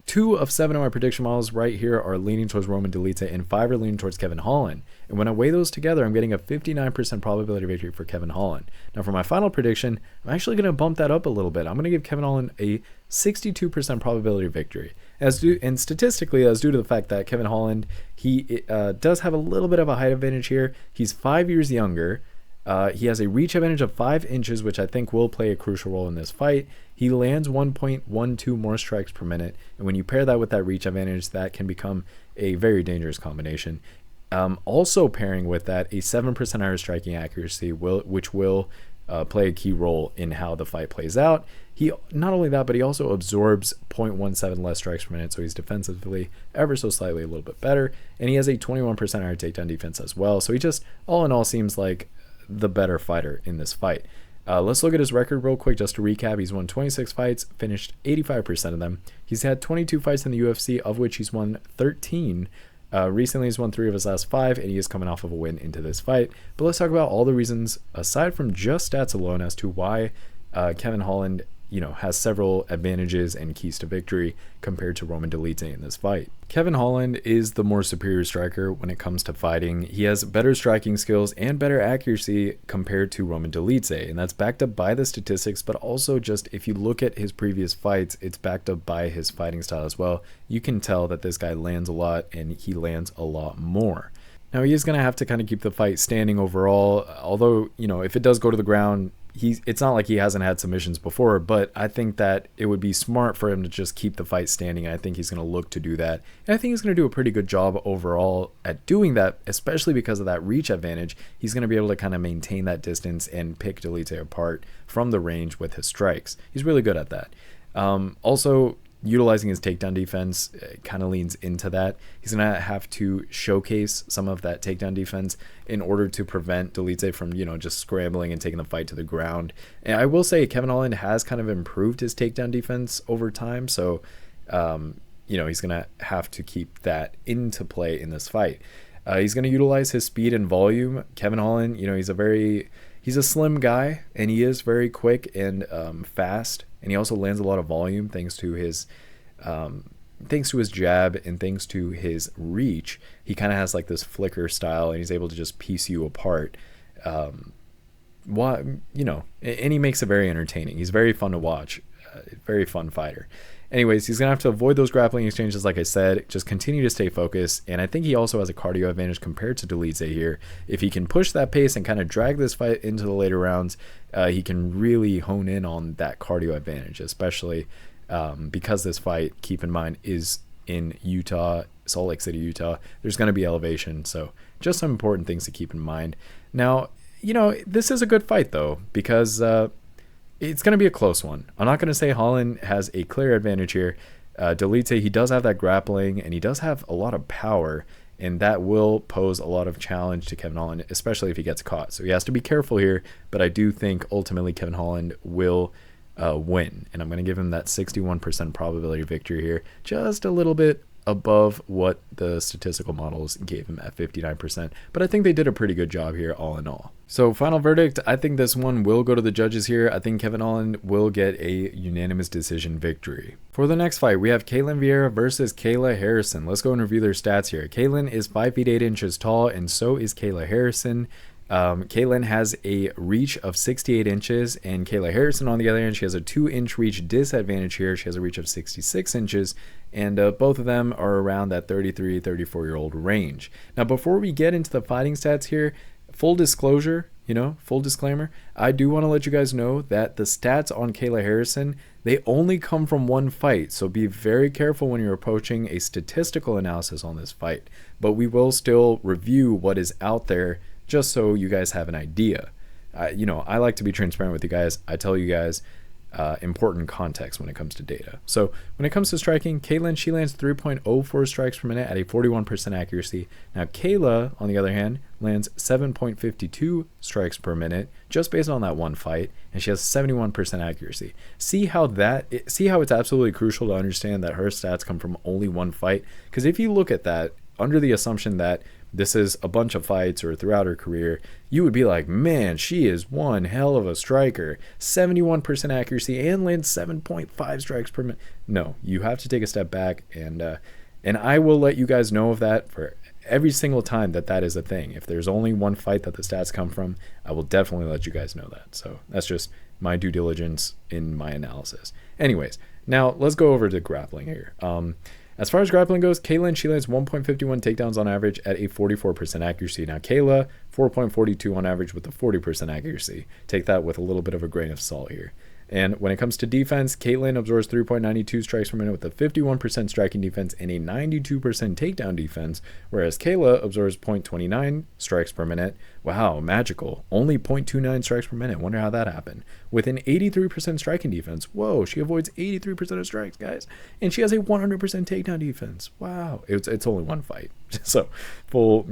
2 of 7 of my prediction models right here are leaning towards Roman Dolidze, and 5 are leaning towards Kevin Holland. And when I weigh those together, I'm getting a 59% probability victory for Kevin Holland. Now for my final prediction, I'm actually going to bump that up a little bit. I'm going to give Kevin Holland a 62% probability victory. And statistically, that's due to the fact that Kevin Holland, he does have a little bit of a height advantage here. He's 5 years younger. He has a reach advantage of 5 inches, which I think will play a crucial role in this fight. He lands 1.12 more strikes per minute, and when you pair that with that reach advantage, that can become a very dangerous combination. Also pairing with that, a 7% higher striking accuracy, which will play a key role in how the fight plays out. He not only that, but he also absorbs 0.17 less strikes per minute, so he's defensively ever so slightly a little bit better, and he has a 21% higher takedown defense as well. So he just, all in all, seems like the better fighter in this fight. Let's look at his record real quick just to recap. He's won 26 fights, finished 85% of them. He's had 22 fights in the UFC, of which he's won 13. Recently, he's won 3 of his last 5, and he is coming off of a win into this fight. But let's talk about all the reasons, aside from just stats alone, as to why Kevin Holland, has several advantages and keys to victory compared to Roman Dolidze in this fight. Kevin Holland is the more superior striker when it comes to fighting. He has better striking skills and better accuracy compared to Roman Dolidze, and that's backed up by the statistics, but also just if you look at his previous fights, it's backed up by his fighting style as well. You can tell that this guy lands a lot, and he lands a lot more. Now, he is going to have to kind of keep the fight standing overall, although, if it does go to the ground, it's not like he hasn't had submissions before, but I think that it would be smart for him to just keep the fight standing, and I think he's going to look to do that. And I think he's going to do a pretty good job overall at doing that, especially because of that reach advantage. He's going to be able to kind of maintain that distance and pick Dolidze apart from the range with his strikes. He's really good at that. Also, utilizing his takedown defense kind of leans into that. He's going to have to showcase some of that takedown defense in order to prevent Dolidze from, just scrambling and taking the fight to the ground. And I will say Kevin Holland has kind of improved his takedown defense over time. So, he's going to have to keep that into play in this fight. He's going to utilize his speed and volume. Kevin Holland, he's a slim guy, and he is very quick and fast, and he also lands a lot of volume thanks to his jab and thanks to his reach. He kind of has like this flicker style, and he's able to just piece you apart. And he makes it very entertaining. He's very fun to watch, very fun fighter. Anyways, he's going to have to avoid those grappling exchanges, like I said, just continue to stay focused, and I think he also has a cardio advantage compared to Dolidze here. If he can push that pace and kind of drag this fight into the later rounds, he can really hone in on that cardio advantage, especially because this fight, keep in mind, is in Utah, Salt Lake City, Utah. There's going to be elevation, so just some important things to keep in mind. Now, this is a good fight, though, because it's going to be a close one. I'm not going to say Holland has a clear advantage here. Dolidze, he does have that grappling, and he does have a lot of power, and that will pose a lot of challenge to Kevin Holland, especially if he gets caught. So he has to be careful here, but I do think ultimately Kevin Holland will win, and I'm going to give him that 61% probability victory here, just a little bit above what the statistical models gave him at 59%, but I think they did a pretty good job here all in all. So final verdict, I think this one will go to the judges here. I think Kevin Holland will get a unanimous decision victory. For the next fight, we have Vieira versus Kayla Harrison. Let's go and review their stats here. Kayla is 5 feet 8 inches tall, and so is Kayla Harrison. Kayla has a reach of 68 inches, and Kayla Harrison, on the other hand, she has a 2-inch reach disadvantage here. She has a reach of 66 inches, and both of them are around that 33, 34-year-old range. Now, before we get into the fighting stats here, full disclosure, full disclaimer, I do want to let you guys know that the stats on Kayla Harrison, they only come from one fight. So be very careful when you're approaching a statistical analysis on this fight. But we will still review what is out there just so you guys have an idea. I like to be transparent with you guys. I tell you guys important context when it comes to data. So when it comes to striking, Ketlen, she lands 3.04 strikes per minute at a 41% accuracy. Now Kayla, on the other hand, lands 7.52 strikes per minute just based on that one fight, and she has 71% accuracy. See how it's absolutely crucial to understand that her stats come from only one fight? Because if you look at that under the assumption that this is a bunch of fights or throughout her career, you would be like, man, she is one hell of a striker. 71% accuracy and lands 7.5 strikes per minute. No, you have to take a step back, and I will let you guys know of that for every single time that is a thing. If there's only one fight that the stats come from, I will definitely let you guys know that. So that's just my due diligence in my analysis. Anyways, now let's go over to grappling here. As far as grappling goes, Ketlen, she lands 1.51 takedowns on average at a 44% accuracy. Now Kayla, 4.42 on average with a 40% accuracy. Take that with a little bit of a grain of salt here. And when it comes to defense, Ketlen absorbs 3.92 strikes per minute with a 51% striking defense and a 92% takedown defense, whereas Kayla absorbs 0.29 strikes per minute. Wow, magical. Only 0.29 strikes per minute. Wonder how that happened. With an 83% striking defense. Whoa, she avoids 83% of strikes, guys. And she has a 100% takedown defense. Wow. It's only one fight. So, full,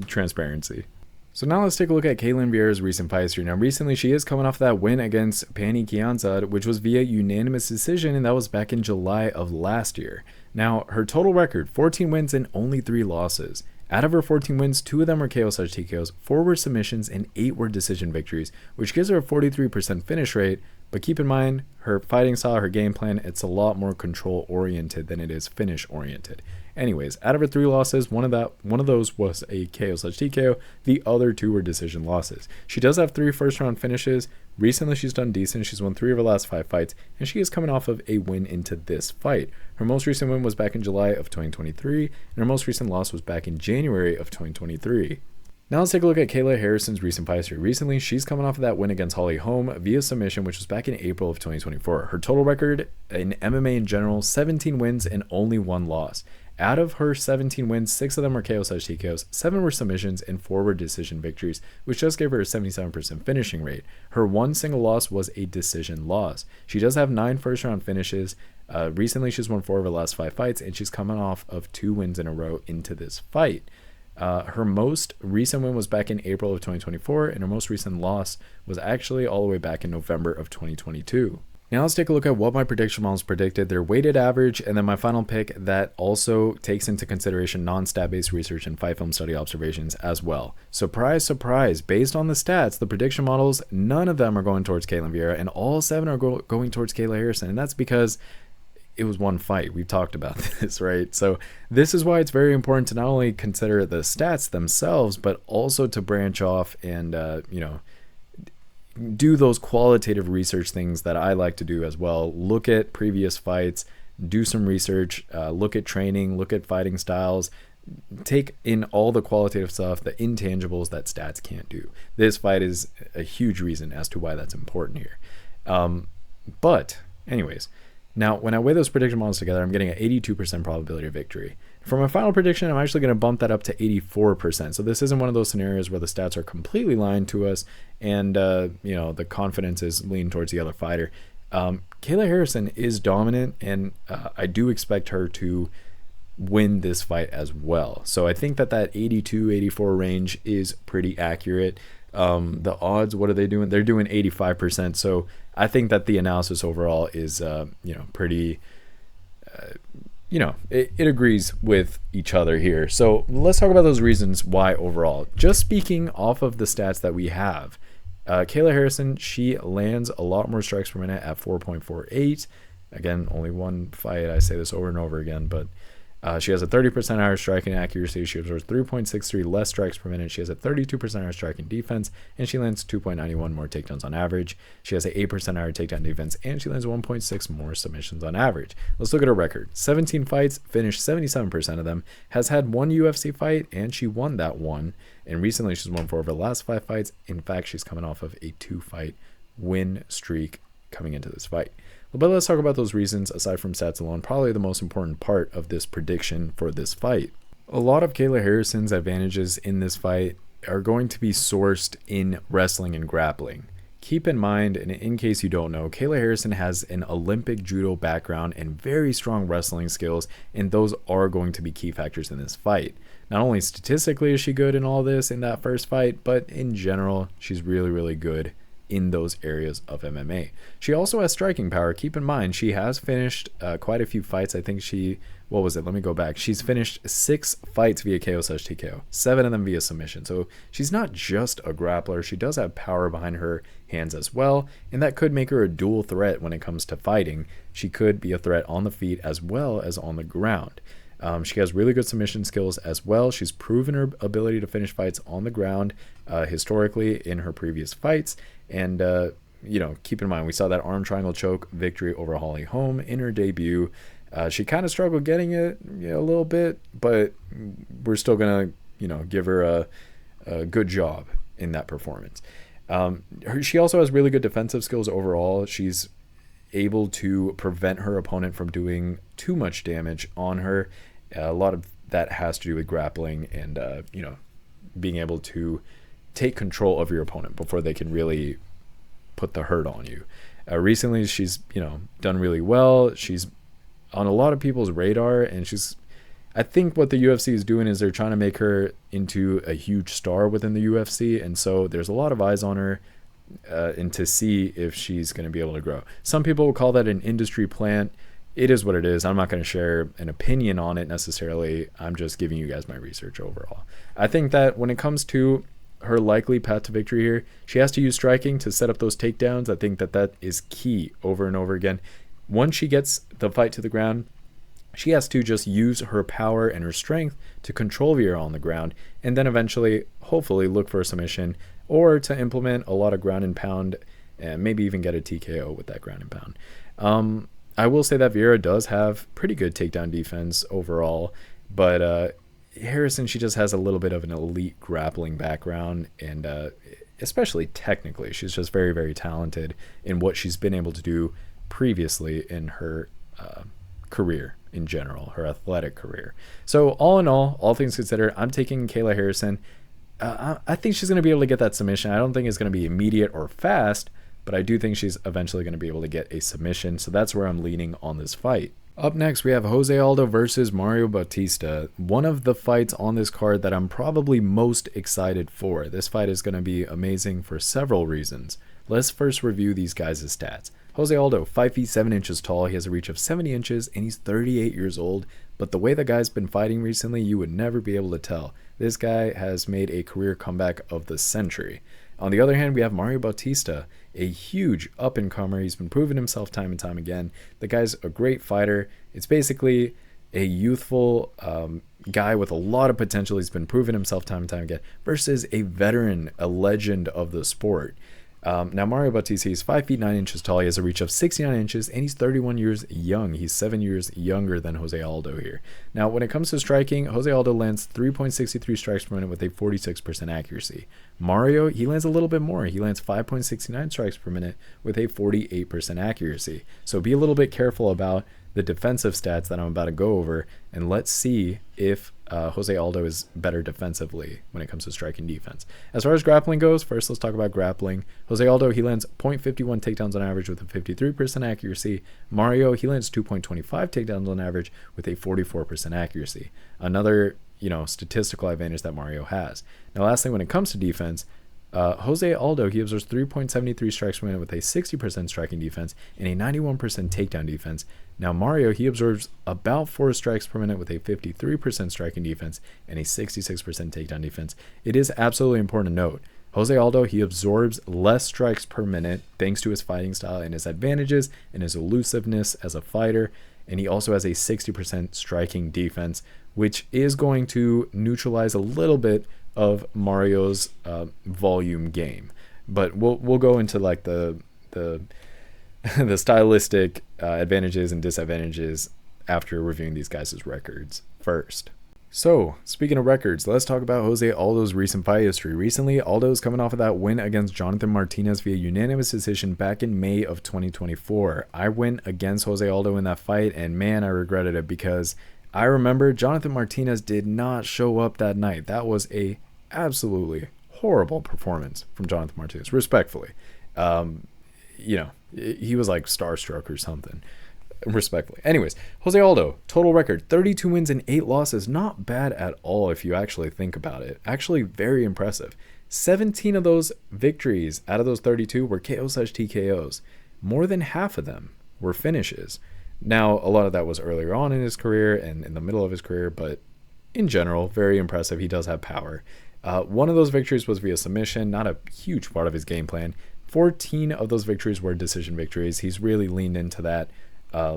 transparency. So now let's take a look at Ketlen Vieira's recent fight history. Now recently she is coming off that win against Pennington, which was via unanimous decision, and that was back in July of last year. Now her total record, 14 wins and only 3 losses. Out of her 14 wins, 2 of them were KO/TKOs, 4 were submissions, and 8 were decision victories, which gives her a 43% finish rate. But keep in mind, her fighting style, her game plan, it's a lot more control-oriented than it is finish-oriented. Anyways, out of her 3 losses, one of those was a KO/TKO. The other 2 were decision losses. She does have 3 first-round finishes. Recently, she's done decent. She's won 3 of her last 5 fights, and she is coming off of a win into this fight. Her most recent win was back in July of 2023, and her most recent loss was back in January of 2023. Now let's take a look at Kayla Harrison's recent fight history. Recently, she's coming off of that win against Holly Holm via submission, which was back in April of 2024. Her total record in MMA in general, 17 wins and only 1 loss. Out of her 17 wins, 6 of them were KO/TKOs, 7 were submissions, and 4 were decision victories, which just gave her a 77% finishing rate. Her one single loss was a decision loss. She does have 9 first-round finishes. Recently, she's won 4 of her last 5 fights, and she's coming off of 2 wins in a row into this fight. Her most recent win was back in April of 2024, and her most recent loss was actually all the way back in November of 2022. Now let's take a look at what my prediction models predicted, their weighted average, and then my final pick that also takes into consideration non-stat based research and fight film study observations as well. Surprise, surprise, based on the stats, the prediction models, none of them are going towards Ketlen Vieira, and all 7 are going towards Kayla Harrison, and that's because it was one fight. We've talked about this, right? So this is why it's very important to not only consider the stats themselves, but also to branch off and, do those qualitative research things that I like to do as well. Look at previous fights, do some research, look at training, look at fighting styles, take in all the qualitative stuff, the intangibles that stats can't do. This fight is a huge reason as to why that's important here. But anyways, now when I weigh those prediction models together, I'm getting an 82% probability of victory. For my final prediction, I'm actually going to bump that up to 84%. So this isn't one of those scenarios where the stats are completely lying to us and, the confidence is leaning towards the other fighter. Kayla Harrison is dominant, and I do expect her to win this fight as well. So I think that 82-84 range is pretty accurate. The odds, what are they doing? They're doing 85%. So I think that the analysis overall is, pretty... it agrees with each other here. So let's talk about those reasons why overall. Just speaking off of the stats that we have, Kayla Harrison, she lands a lot more strikes per minute at 4.48. Again, only one fight. I say this over and over again, but She has a 30% higher striking accuracy. She absorbs 3.63 less strikes per minute. She has a 32% higher striking defense, and she lands 2.91 more takedowns on average. She has an 8% higher takedown defense, and she lands 1.6 more submissions on average. Let's look at her record. 17 fights, finished 77% of them, has had one UFC fight, and she won that one. And recently, she's won 4 of her last 5 fights. In fact, she's coming off of a 2-fight win streak coming into this fight. But let's talk about those reasons aside from stats alone, probably the most important part of this prediction for this fight. A lot of Kayla Harrison's advantages in this fight are going to be sourced in wrestling and grappling. Keep in mind, and in case you don't know, Kayla Harrison has an Olympic judo background and very strong wrestling skills, and those are going to be key factors in this fight. Not only statistically is she good in all this in that first fight, but in general, she's really, really good in those areas of MMA. She also has striking power. Keep in mind, she has finished quite a few fights. I think what was it? Let me go back. She's finished 6 fights via KO/TKO, 7 of them via submission. So she's not just a grappler. She does have power behind her hands as well, and that could make her a dual threat when it comes to fighting. She could be a threat on the feet as well as on the ground. She has really good submission skills as well. She's proven her ability to finish fights on the ground historically in her previous fights. And, keep in mind, we saw that arm triangle choke victory over Holly Holm in her debut. She kind of struggled getting it a little bit, but we're still going to, give her a good job in that performance. She also has really good defensive skills overall. She's able to prevent her opponent from doing too much damage on her. A lot of that has to do with grappling and, being able to take control of your opponent before they can really put the hurt on you. Recently, she's, done really well. She's on a lot of people's radar, and I think what the UFC is doing is they're trying to make her into a huge star within the UFC. And so there's a lot of eyes on her and to see if she's going to be able to grow. Some people will call that an industry plant. It is what it is. I'm not going to share an opinion on it necessarily. I'm just giving you guys my research overall. I think that when it comes to her likely path to victory here, she has to use striking to set up those takedowns. I think that is key over and over again. Once she gets the fight to the ground, she has to just use her power and her strength to control Vieira on the ground, and then eventually, hopefully, look for a submission or to implement a lot of ground and pound and maybe even get a TKO with that ground and pound. I will say that Vieira does have pretty good takedown defense overall, but Harrison, she just has a little bit of an elite grappling background, and especially technically, she's just very, very talented in what she's been able to do previously in her career in general, her athletic career. So all in all things considered, I'm taking Kayla Harrison. I think she's going to be able to get that submission. I don't think it's going to be immediate or fast, but I do think she's eventually going to be able to get a submission. So that's where I'm leaning on this fight. Up next, we have Jose Aldo versus Mario Bautista, one of the fights on this card that I'm probably most excited for. This fight is going to be amazing for several reasons. Let's first review these guys' stats. Jose Aldo, 5 feet 7 inches tall. He has a reach of 70 inches, and he's 38 years old. But the way the guy's been fighting recently, you would never be able to tell. This guy has made a career comeback of the century. On the other hand, we have Mario Bautista, a huge up-and-comer. He's been proving himself time and time again. The guy's a great fighter. It's basically a youthful guy with a lot of potential. He's been proving himself time and time again versus a veteran, a legend of the sport. Now, Mario Bautista, he's 5 feet 9 inches tall. He has a reach of 69 inches, and he's 31 years young. He's 7 years younger than Jose Aldo here. Now, when it comes to striking, Jose Aldo lands 3.63 strikes per minute with a 46% accuracy. Mario, he lands a little bit more. He lands 5.69 strikes per minute with a 48% accuracy. So be a little bit careful about the defensive stats that I'm about to go over, and let's see if Jose Aldo is better defensively when it comes to striking defense. As far as grappling goes, first let's talk about grappling. Jose Aldo, he lands 0.51 takedowns on average with a 53% accuracy. Mario, he lands 2.25 takedowns on average with a 44% accuracy. Another, statistical advantage that Mario has. Now, lastly, when it comes to defense, Jose Aldo, he observes 3.73 strikes per minute with a 60% striking defense and a 91% takedown defense. Now, Mario, he absorbs about 4 strikes per minute with a 53% striking defense and a 66% takedown defense. It is absolutely important to note, Jose Aldo, he absorbs less strikes per minute thanks to his fighting style and his advantages and his elusiveness as a fighter. and he also has a 60% striking defense, which is going to neutralize a little bit of Mario's volume game. But we'll go into like the the stylistic advantages and disadvantages after reviewing these guys' records first. So, speaking of records, let's talk about Jose Aldo's recent fight history. Recently, Aldo is coming off of that win against Jonathan Martinez via unanimous decision back in May of 2024. I went against Jose Aldo in that fight, and man, I regretted it because I remember Jonathan Martinez did not show up that night. That was a absolutely horrible performance from Jonathan Martinez, respectfully. He was like starstruck or something. Respectfully. Anyways, Jose Aldo, total record, 32 wins and 8 losses. Not bad at all if you actually think about it. Actually very impressive. 17 of those victories out of those 32 were KO/TKOs. More than half of them were finishes. Now, a lot of that was earlier on in his career and in the middle of his career, but in general, very impressive. He does have power. One of those victories was via submission, not a huge part of his game plan. 14 of those victories were decision victories. He's really leaned into that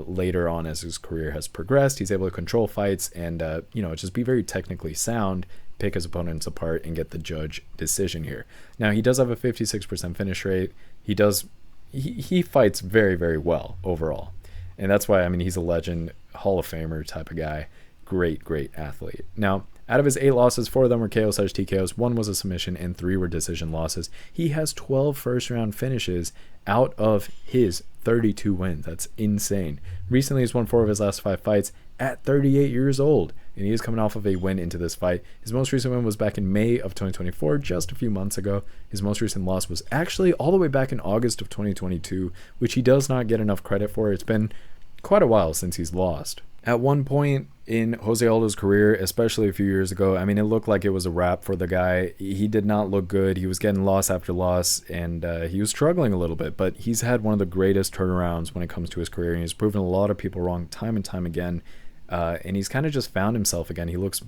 later on as his career has progressed. He's able to control fights and just be very technically sound, pick his opponents apart, and get the judge decision here. Now, he does have a 56% finish rate. He fights very, very well overall, and that's why he's a legend, Hall of Famer type of guy. Great athlete. Now, out of his 8 losses, 4 of them were KO/TKOs, 1 was a submission, and 3 were decision losses. He has 12 first-round finishes out of his 32 wins. That's insane. Recently, he's won 4 of his last 5 fights at 38 years old, and he is coming off of a win into this fight. His most recent win was back in May of 2024, just a few months ago. His most recent loss was actually all the way back in August of 2022, which he does not get enough credit for. It's been quite a while since he's lost. At one point in Jose Aldo's career, especially a few years ago, it looked like it was a wrap for the guy. He did not look good. He was getting loss after loss, and he was struggling a little bit. But he's had one of the greatest turnarounds when it comes to his career, and he's proven a lot of people wrong time and time again. And he's kind of just found himself again. He looks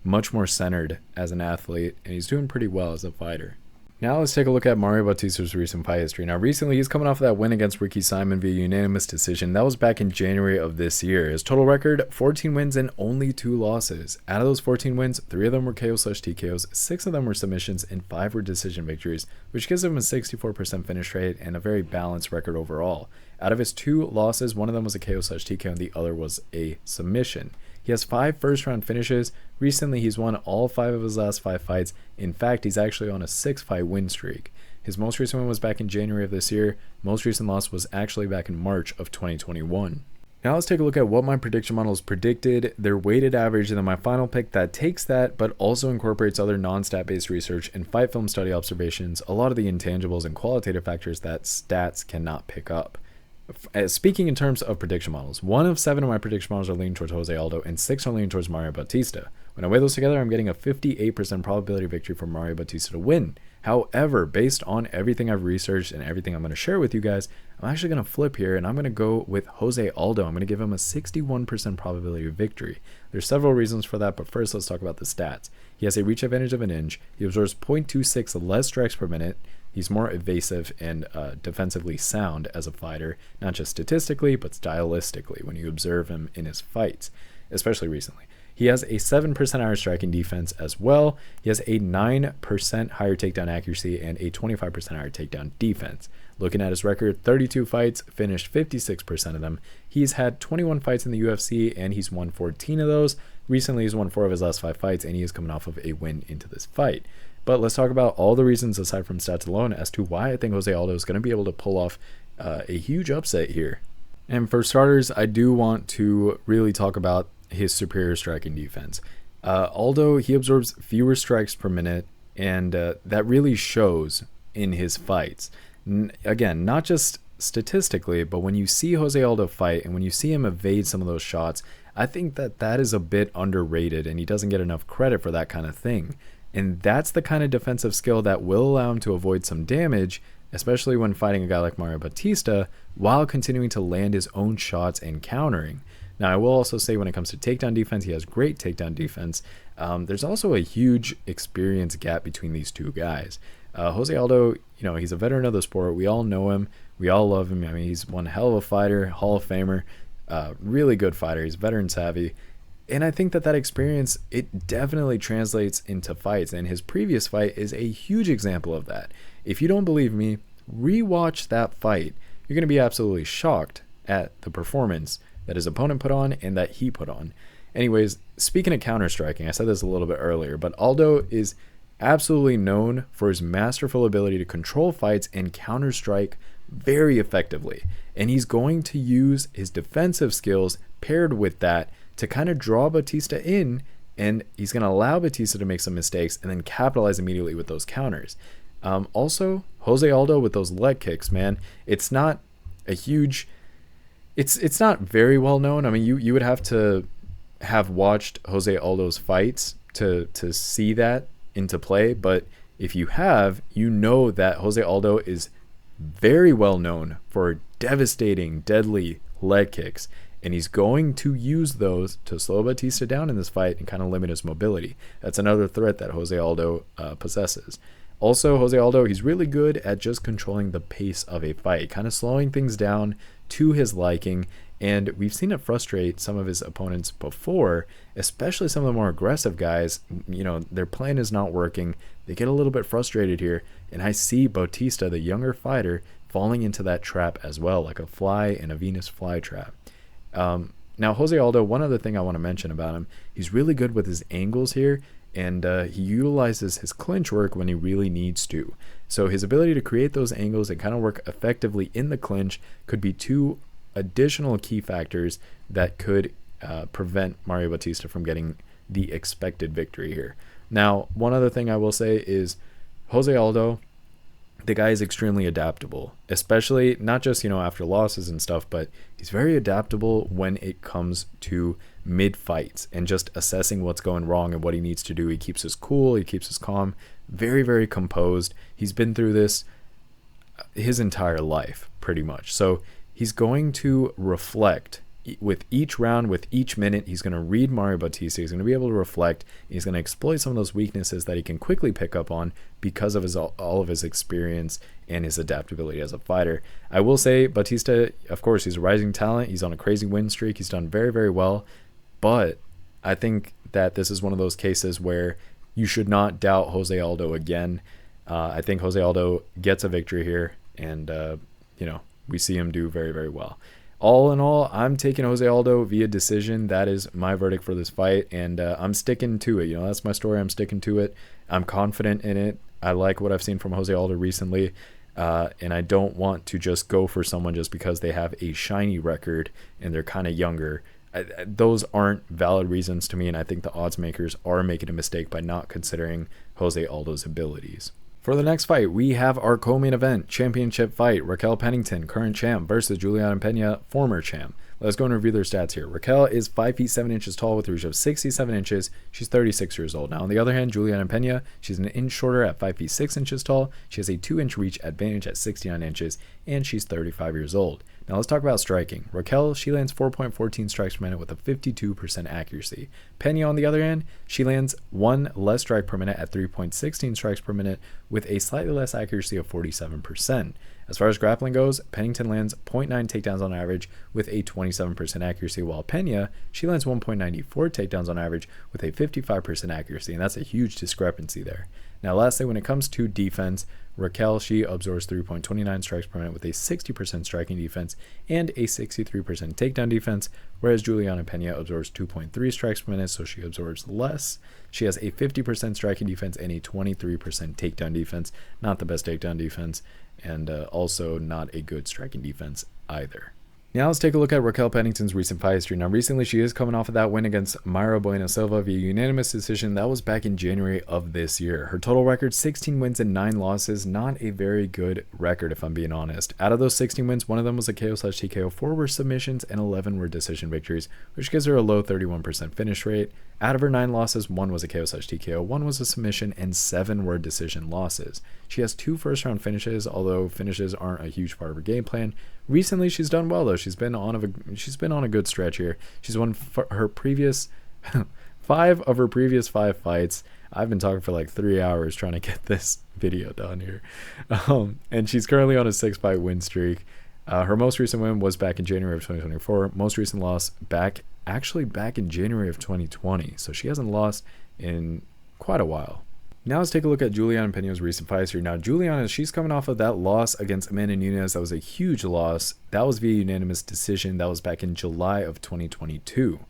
much more centered as an athlete, and he's doing pretty well as a fighter. Now let's take a look at Mario Bautista's recent fight history. Now recently he's coming off of that win against Ricky Simon via unanimous decision. That was back in January of this year. His total record, 14 wins and only 2 losses. Out of those 14 wins, 3 of them were KO/TKOs, 6 of them were submissions, and 5 were decision victories, which gives him a 64% finish rate and a very balanced record overall. Out of his 2 losses, 1 of them was a KO/TKO and the other was a submission. He has 5 first-round finishes. Recently, he's won all 5 of his last 5 fights. In fact, he's actually on a 6-fight win streak. His most recent win was back in January of this year. Most recent loss was actually back in March of 2021. Now let's take a look at what my prediction models predicted, their weighted average, and then my final pick that takes that, but also incorporates other non-stat based research and fight film study observations, a lot of the intangibles and qualitative factors that stats cannot pick up. Speaking in terms of prediction models, 1 of 7 of my prediction models are leaning towards Jose Aldo, and 6 are leaning towards Mario Bautista. When I weigh those together, I'm getting a 58% probability of victory for Mario Bautista to win. However, based on everything I've researched and everything I'm going to share with you guys, I'm actually going to flip here, and I'm going to go with Jose Aldo. I'm going to give him a 61% probability of victory. There's several reasons for that, but first let's talk about the stats. He has a reach advantage of 1 inch. He absorbs 0.26 less strikes per minute. He's more evasive and defensively sound as a fighter, not just statistically, but stylistically when you observe him in his fights, especially recently. He has a 7% higher striking defense as well. He has a 9% higher takedown accuracy and a 25% higher takedown defense. Looking at his record, 32 fights, finished 56% of them. He's had 21 fights in the UFC, and he's won 14 of those. Recently, he's won 4 of his last 5 fights, and he is coming off of a win into this fight. But let's talk about all the reasons, aside from stats alone, as to why I think Jose Aldo is going to be able to pull off a huge upset here. And for starters, I do want to really talk about his superior striking defense. Aldo, he absorbs fewer strikes per minute, and that really shows in his fights. Again, not just statistically, but when you see Jose Aldo fight and when you see him evade some of those shots, I think that is a bit underrated, and he doesn't get enough credit for that kind of thing. And that's the kind of defensive skill that will allow him to avoid some damage, especially when fighting a guy like Mario Bautista, while continuing to land his own shots and countering. Now, I will also say when it comes to takedown defense, he has great takedown defense. There's also a huge experience gap between these two guys. Jose Aldo, he's a veteran of the sport. We all know him. We all love him. He's one hell of a fighter, Hall of Famer. Really good fighter. He's veteran savvy. And I think that experience, it definitely translates into fights. And his previous fight is a huge example of that. If you don't believe me, rewatch that fight. You're going to be absolutely shocked at the performance that his opponent put on and that he put on. Anyways, speaking of counter-striking, I said this a little bit earlier, but Aldo is absolutely known for his masterful ability to control fights and counter-strike very effectively. And he's going to use his defensive skills paired with that to kind of draw Bautista in, and he's going to allow Bautista to make some mistakes and then capitalize immediately with those counters. Also, Jose Aldo with those leg kicks, man, it's not a huge... It's not very well known. I mean, you would have to have watched Jose Aldo's fights to see that into play, but if you have, you know that Jose Aldo is very well known for devastating, deadly leg kicks. And he's going to use those to slow Bautista down in this fight and kind of limit his mobility. That's another threat that Jose Aldo possesses. Also, Jose Aldo, he's really good at just controlling the pace of a fight, kind of slowing things down to his liking. And we've seen it frustrate some of his opponents before, especially some of the more aggressive guys. You know, their plan is not working. They get a little bit frustrated here. And I see Bautista, the younger fighter, falling into that trap as well, like a fly in a Venus flytrap. Now, Jose Aldo, one other thing I want to mention about him, he's really good with his angles here, and he utilizes his clinch work when he really needs to. So his ability to create those angles and kind of work effectively in the clinch could be two additional key factors that could prevent Mario Bautista from getting the expected victory here. Now, one other thing I will say is Jose Aldo, the guy is extremely adaptable, especially not just, after losses and stuff, but he's very adaptable when it comes to mid fights and just assessing what's going wrong and what he needs to do. He keeps his cool, he keeps his calm, very, very composed. He's been through this his entire life, pretty much. So he's going to reflect with each round, with each minute. He's going to read Mario Bautista. He's going to be able to reflect. He's going to exploit some of those weaknesses that he can quickly pick up on because of all of his experience and his adaptability as a fighter. I will say Bautista, of course, he's a rising talent. He's on a crazy win streak. He's done very, very well. But I think that this is one of those cases where you should not doubt Jose Aldo again. I think Jose Aldo gets a victory here, and we see him do very, very well. All in all, I'm taking Jose Aldo via decision. That is my verdict for this fight, and I'm sticking to it. That's my story. I'm sticking to it. I'm confident in it. I like what I've seen from Jose Aldo recently, and I don't want to just go for someone just because they have a shiny record and they're kind of younger. Those aren't valid reasons to me, and I think the odds makers are making a mistake by not considering Jose Aldo's abilities. For the next fight, we have our co-main event championship fight. Raquel Pennington, current champ, versus Julianna Peña, former champ. Let's go and review their stats here. Raquel is 5 feet 7 inches tall with a reach of 67 inches. She's 36 years old. Now, on the other hand, Julianna Peña, she's an inch shorter at 5 feet 6 inches tall. She has a 2-inch reach advantage at 69 inches, and she's 35 years old. Now, let's talk about striking. Raquel, she lands 4.14 strikes per minute with a 52% accuracy. Peña, on the other hand, she lands 1 less strike per minute at 3.16 strikes per minute with a slightly less accuracy of 47%. As far as grappling goes, Pennington lands 0.9 takedowns on average with a 27% accuracy, while Peña, she lands 1.94 takedowns on average with a 55% accuracy, and that's a huge discrepancy there. Now, lastly, when it comes to defense, Raquel, she absorbs 3.29 strikes per minute with a 60% striking defense and a 63% takedown defense, whereas Julianna Peña absorbs 2.3 strikes per minute, so she absorbs less. She has a 50% striking defense and a 23% takedown defense. Not the best takedown defense, and also not a good striking defense either. Now let's take a look at Raquel Pennington's recent fight history. Now recently she is coming off of that win against Mayra Bueno Silva via unanimous decision. That was back in January of this year. Her total record, 16 wins and 9 losses. Not a very good record if I'm being honest. Out of those 16 wins, one of them was a KO/TKO, 4 were submissions, and 11 were decision victories, which gives her a low 31% finish rate. Out of her 9 losses, 1 was a KO/TKO, 1 was a submission, and 7 were decision losses. She has 2 first-round finishes, although finishes aren't a huge part of her game plan. Recently, she's done well though. She's been on a good stretch here. She's won her previous 5 of her previous 5 fights. I've been talking for like 3 hours trying to get this video done here, and she's currently on a 6-fight win streak. Her most recent win was back in January of 2024. Most recent loss back in January of 2020. So she hasn't lost in quite a while. Now let's take a look at Julianna Peña's recent fights here. Now Julianna, she's coming off of that loss against Amanda Nunes. That was a huge loss. That was via unanimous decision. That was back in July of 2022.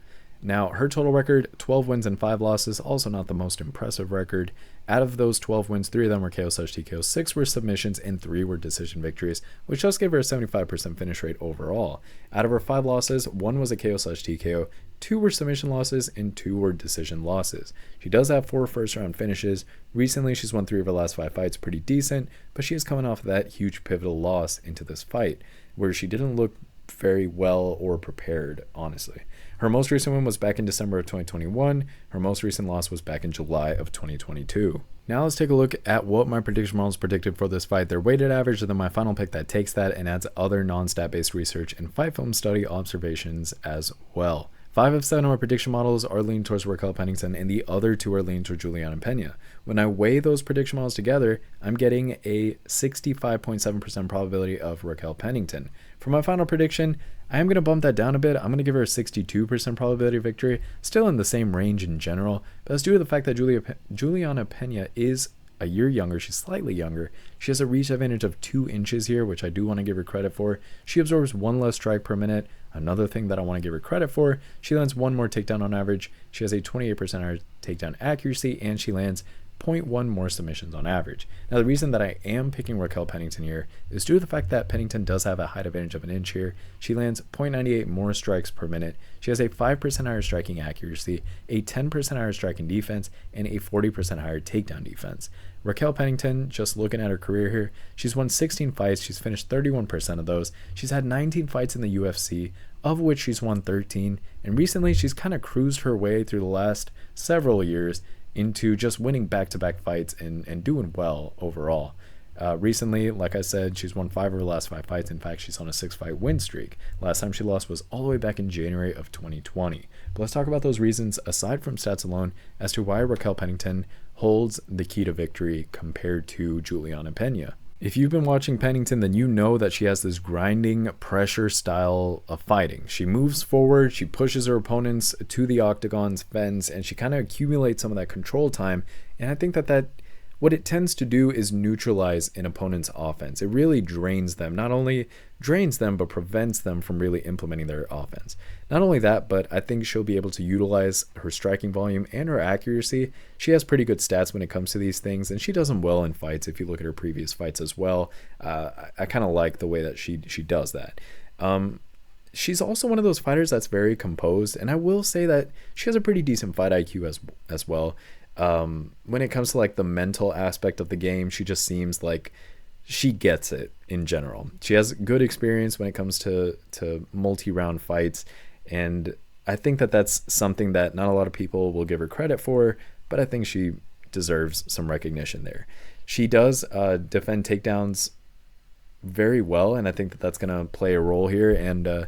Now her total record, 12 wins and 5 losses. Also not the most impressive record. Out of those 12 wins, 3 of them were KO/TKO, 6 were submissions, and 3 were decision victories, which just gave her a 75% finish rate overall. Out of her 5 losses, 1 was a KO/TKO, 2 were submission losses, and 2 were decision losses. She does have 4 first-round finishes. Recently, she's won 3 of her last 5 fights, pretty decent, but she is coming off of that huge pivotal loss into this fight, where she didn't look very well or prepared, honestly. Her most recent win was back in December of 2021. Her most recent loss was back in July of 2022. Now let's take a look at what my prediction models predicted for this fight. Their weighted average, and then my final pick that takes that and adds other non-stat based research and fight film study observations as well. 5 of 7 of my prediction models are leaning towards Raquel Pennington, and the other 2 are leaning towards Julianna Peña. When I weigh those prediction models together, I'm getting a 65.7% probability of Raquel Pennington. For my final prediction, I am going to bump that down a bit. I'm going to give her a 62% probability of victory, still in the same range in general, but it's due to the fact that Julianna Peña is a year younger. She's slightly younger. She has a reach advantage of 2 inches here, which I do want to give her credit for. She absorbs 1 less strike per minute. Another thing that I want to give her credit for, she lands 1 more takedown on average. She has a 28% higher takedown accuracy, and she lands 0.1 more submissions on average. Now, the reason that I am picking Raquel Pennington here is due to the fact that Pennington does have a height advantage of 1 inch here. She lands 0.98 more strikes per minute. She has a 5% higher striking accuracy, a 10% higher striking defense, and a 40% higher takedown defense. Raquel Pennington, just looking at her career here, she's won 16 fights. She's finished 31% of those. She's had 19 fights in the UFC, of which she's won 13. And recently, she's kind of cruised her way through the last several years into just winning back-to-back fights and doing well overall. Recently, like I said, she's won 5 of her last 5 fights. In fact, she's on a 6-fight win streak. Last time she lost was all the way back in January of 2020. But let's talk about those reasons, aside from stats alone, as to why Raquel Pennington holds the key to victory compared to Julianna Peña. If you've been watching Pennington, then you know that she has this grinding pressure style of fighting. She moves forward, she pushes her opponents to the octagon's fence, and she kind of accumulates some of that control time. And I think that what it tends to do is neutralize an opponent's offense. It really drains them. Not only drains them, but prevents them from really implementing their offense. Not only that, but I think she'll be able to utilize her striking volume and her accuracy. She has pretty good stats when it comes to these things, and she does them well in fights if you look at her previous fights as well. I kind of like the way that she does that. She's also one of those fighters that's very composed, and I will say that she has a pretty decent fight IQ as well. When it comes to like the mental aspect of the game, she just seems like she gets it in general. She has good experience when it comes to multi-round fights, and I think that that's something that not a lot of people will give her credit for, but I think she deserves some recognition there. She does defend takedowns very well, and I think that that's going to play a role here, and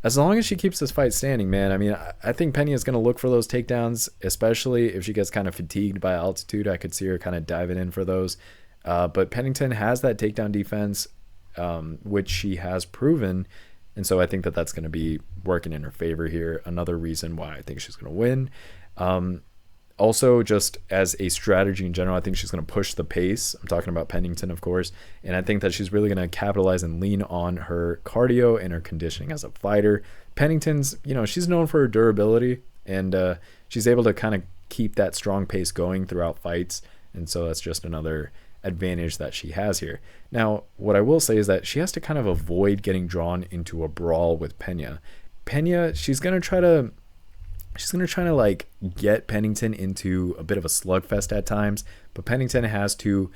as long as she keeps this fight standing, man, I mean, I think Peña is going to look for those takedowns, especially if she gets kind of fatigued by altitude. I could see her kind of diving in for those. But Pennington has that takedown defense, which she has proven. And so I think that that's going to be working in her favor here. Another reason why I think she's going to win. Also, just as a strategy in general, I think she's going to push the pace. I'm talking about Pennington, of course. And I think that she's really going to capitalize and lean on her cardio and her conditioning as a fighter. Pennington's, she's known for her durability, and she's able to kind of keep that strong pace going throughout fights. And so that's just another advantage that she has here. Now, what I will say is that she has to kind of avoid getting drawn into a brawl with Peña. She's going to try to like get Pennington into a bit of a slugfest at times, but Pennington has to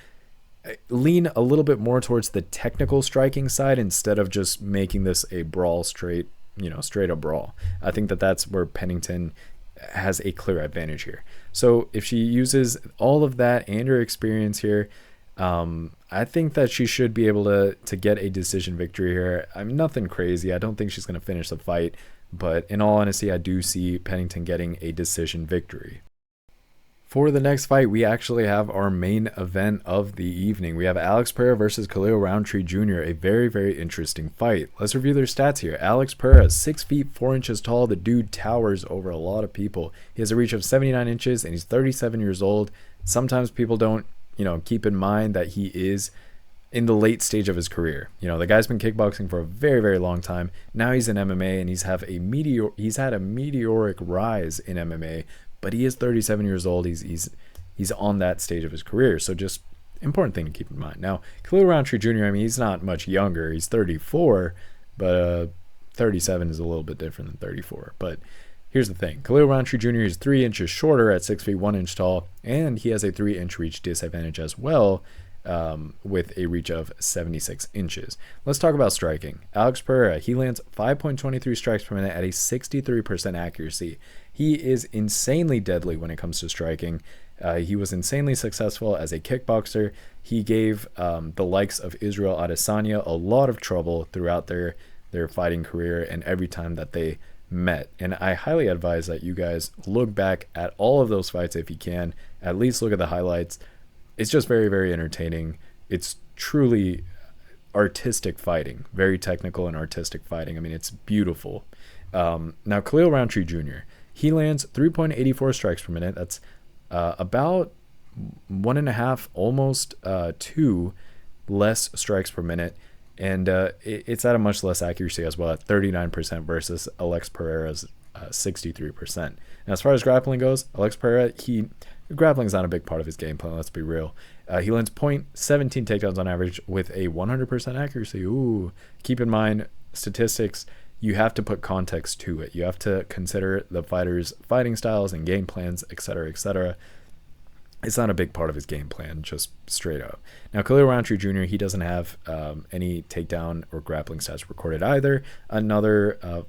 lean a little bit more towards the technical striking side instead of just making this a brawl straight up brawl. I think that that's where Pennington has a clear advantage here. So if she uses all of that and her experience here, I think that she should be able to get a decision victory here. I'm nothing crazy. I don't think she's going to finish the fight, but in all honesty, I do see Pennington getting a decision victory. For the next fight, we actually have our main event of the evening. We have Alex Pereira versus Khalil Rountree Jr., a very, very interesting fight. Let's review their stats here. Alex Pereira, 6 feet 4 inches tall. The dude towers over a lot of people. He has a reach of 79 inches, and he's 37 years old. Sometimes people don't, keep in mind that he is in the late stage of his career. The guy's been kickboxing for a very, very long time. Now he's in MMA, and he's had a meteoric rise in MMA. But he is 37 years old. He's on that stage of his career. So just important thing to keep in mind. Now, Khalil Rountree Jr., he's not much younger. He's 34, but 37 is a little bit different than 34. But here's the thing. Khalil Rountree Jr. is 3 inches shorter at 6 feet 1 inch tall, and he has a 3-inch reach disadvantage as well, with a reach of 76 inches. Let's talk about striking. Alex Pereira, he lands 5.23 strikes per minute at a 63% accuracy. He is insanely deadly when it comes to striking. He was insanely successful as a kickboxer. He gave the likes of Israel Adesanya a lot of trouble throughout their fighting career and every time that they met. And I highly advise that you guys look back at all of those fights if you can. At least look at the highlights. It's just very, very entertaining. It's truly artistic fighting, very technical and artistic fighting. It's beautiful. Now, Khalil Rountree Jr., he lands 3.84 strikes per minute. That's about 1.5, almost 2 less strikes per minute. And it's at a much less accuracy as well, at 39% versus Alex Pereira's 63%. And as far as grappling goes, Alex Pereira, grappling is not a big part of his game plan, let's be real. He lands 0.17 takedowns on average with a 100% accuracy. Ooh, keep in mind, statistics, you have to put context to it. You have to consider the fighter's fighting styles and game plans, etc., etc. It's not a big part of his game plan, just straight up. Now, Khalil Rountree Jr., he doesn't have any takedown or grappling stats recorded either. Another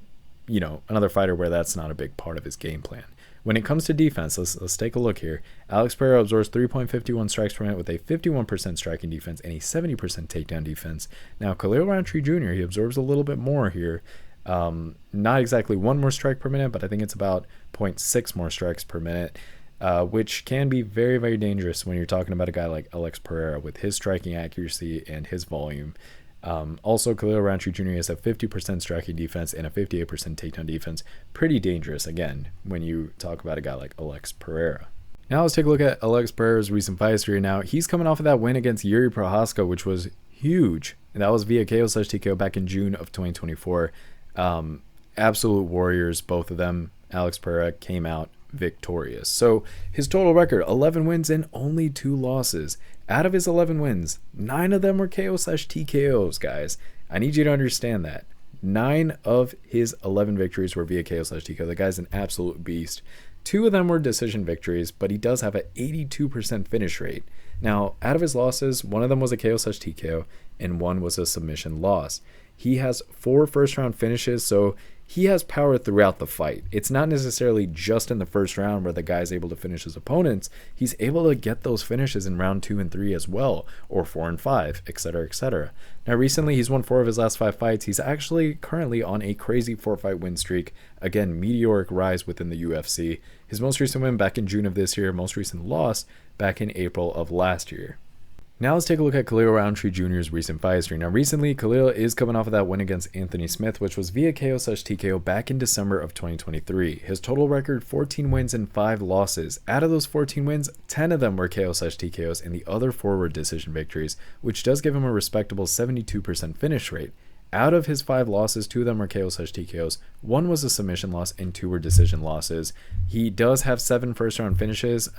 fighter where that's not a big part of his game plan. When it comes to defense, let's take a look here. Alex Pereira absorbs 3.51 strikes per minute with a 51% striking defense and a 70% takedown defense. Now, Khalil Rountree Jr., he absorbs a little bit more here. Not exactly 1 more strike per minute, but I think it's about 0.6 more strikes per minute, which can be very, very dangerous when you're talking about a guy like Alex Pereira with his striking accuracy and his volume. Also, Khalil Rountree Jr. has a 50% striking defense and a 58% takedown defense. Pretty dangerous, again, when you talk about a guy like Alex Pereira. Now let's take a look at Alex Pereira's recent fight history. Now, he's coming off of that win against Jiri Prochazka, which was huge. And that was via KO/TKO back in June of 2024. Absolute warriors, both of them. Alex Pereira came out victorious. So his total record, 11 wins and only 2 losses. Out of his 11 wins, 9 of them were KO/TKOs, guys. I need you to understand that. 9 of his 11 victories were via KO/TKO. The guy's an absolute beast. 2 of them were decision victories, but he does have an 82% finish rate. Now, out of his losses, 1 of them was a KO/TKO and 1 was a submission loss. He has 4 first-round finishes, so he has power throughout the fight. It's not necessarily just in the first round where the guy's able to finish his opponents. He's able to get those finishes in round 2 and 3 as well, or 4 and 5, etc., etc. Now, recently, he's won 4 of his last 5 fights. He's actually currently on a crazy 4-fight win streak. Again, meteoric rise within the UFC. His most recent win back in June of this year, most recent loss back in April of last year. Now let's take a look at Khalil Rountree Jr.'s recent fight history. Now recently, Khalil is coming off of that win against Anthony Smith, which was via KO/TKO back in December of 2023. His total record, 14 wins and 5 losses. Out of those 14 wins, 10 of them were KO/TKOs and the other 4 were decision victories, which does give him a respectable 72% finish rate. Out of his 5 losses, 2 of them were KO/TKOs, 1 was a submission loss, and 2 were decision losses. He does have 7 first-round finishes.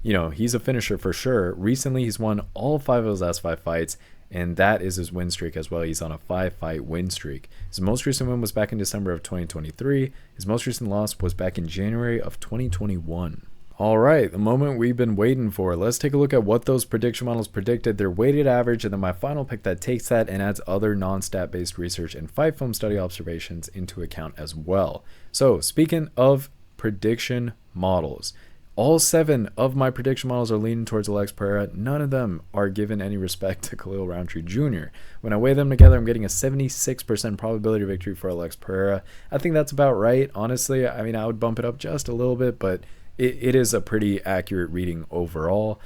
He's a finisher for sure. Recently, he's won all 5 of his last 5 fights, and that is his win streak as well. He's on a 5-fight win streak. His most recent win was back in December of 2023. His most recent loss was back in January of 2021. All right, the moment we've been waiting for. Let's take a look at what those prediction models predicted, their weighted average, and then my final pick that takes that and adds other non-stat based research and fight film study observations into account as well. So speaking of prediction models, All 7 of my prediction models are leaning towards Alex Pereira. None of them are given any respect to Khalil Rountree Jr. When I weigh them together, I'm getting a 76% probability of victory for Alex Pereira. I think that's about right. Honestly, I mean, I would bump it up just a little bit, but it is a pretty accurate reading overall.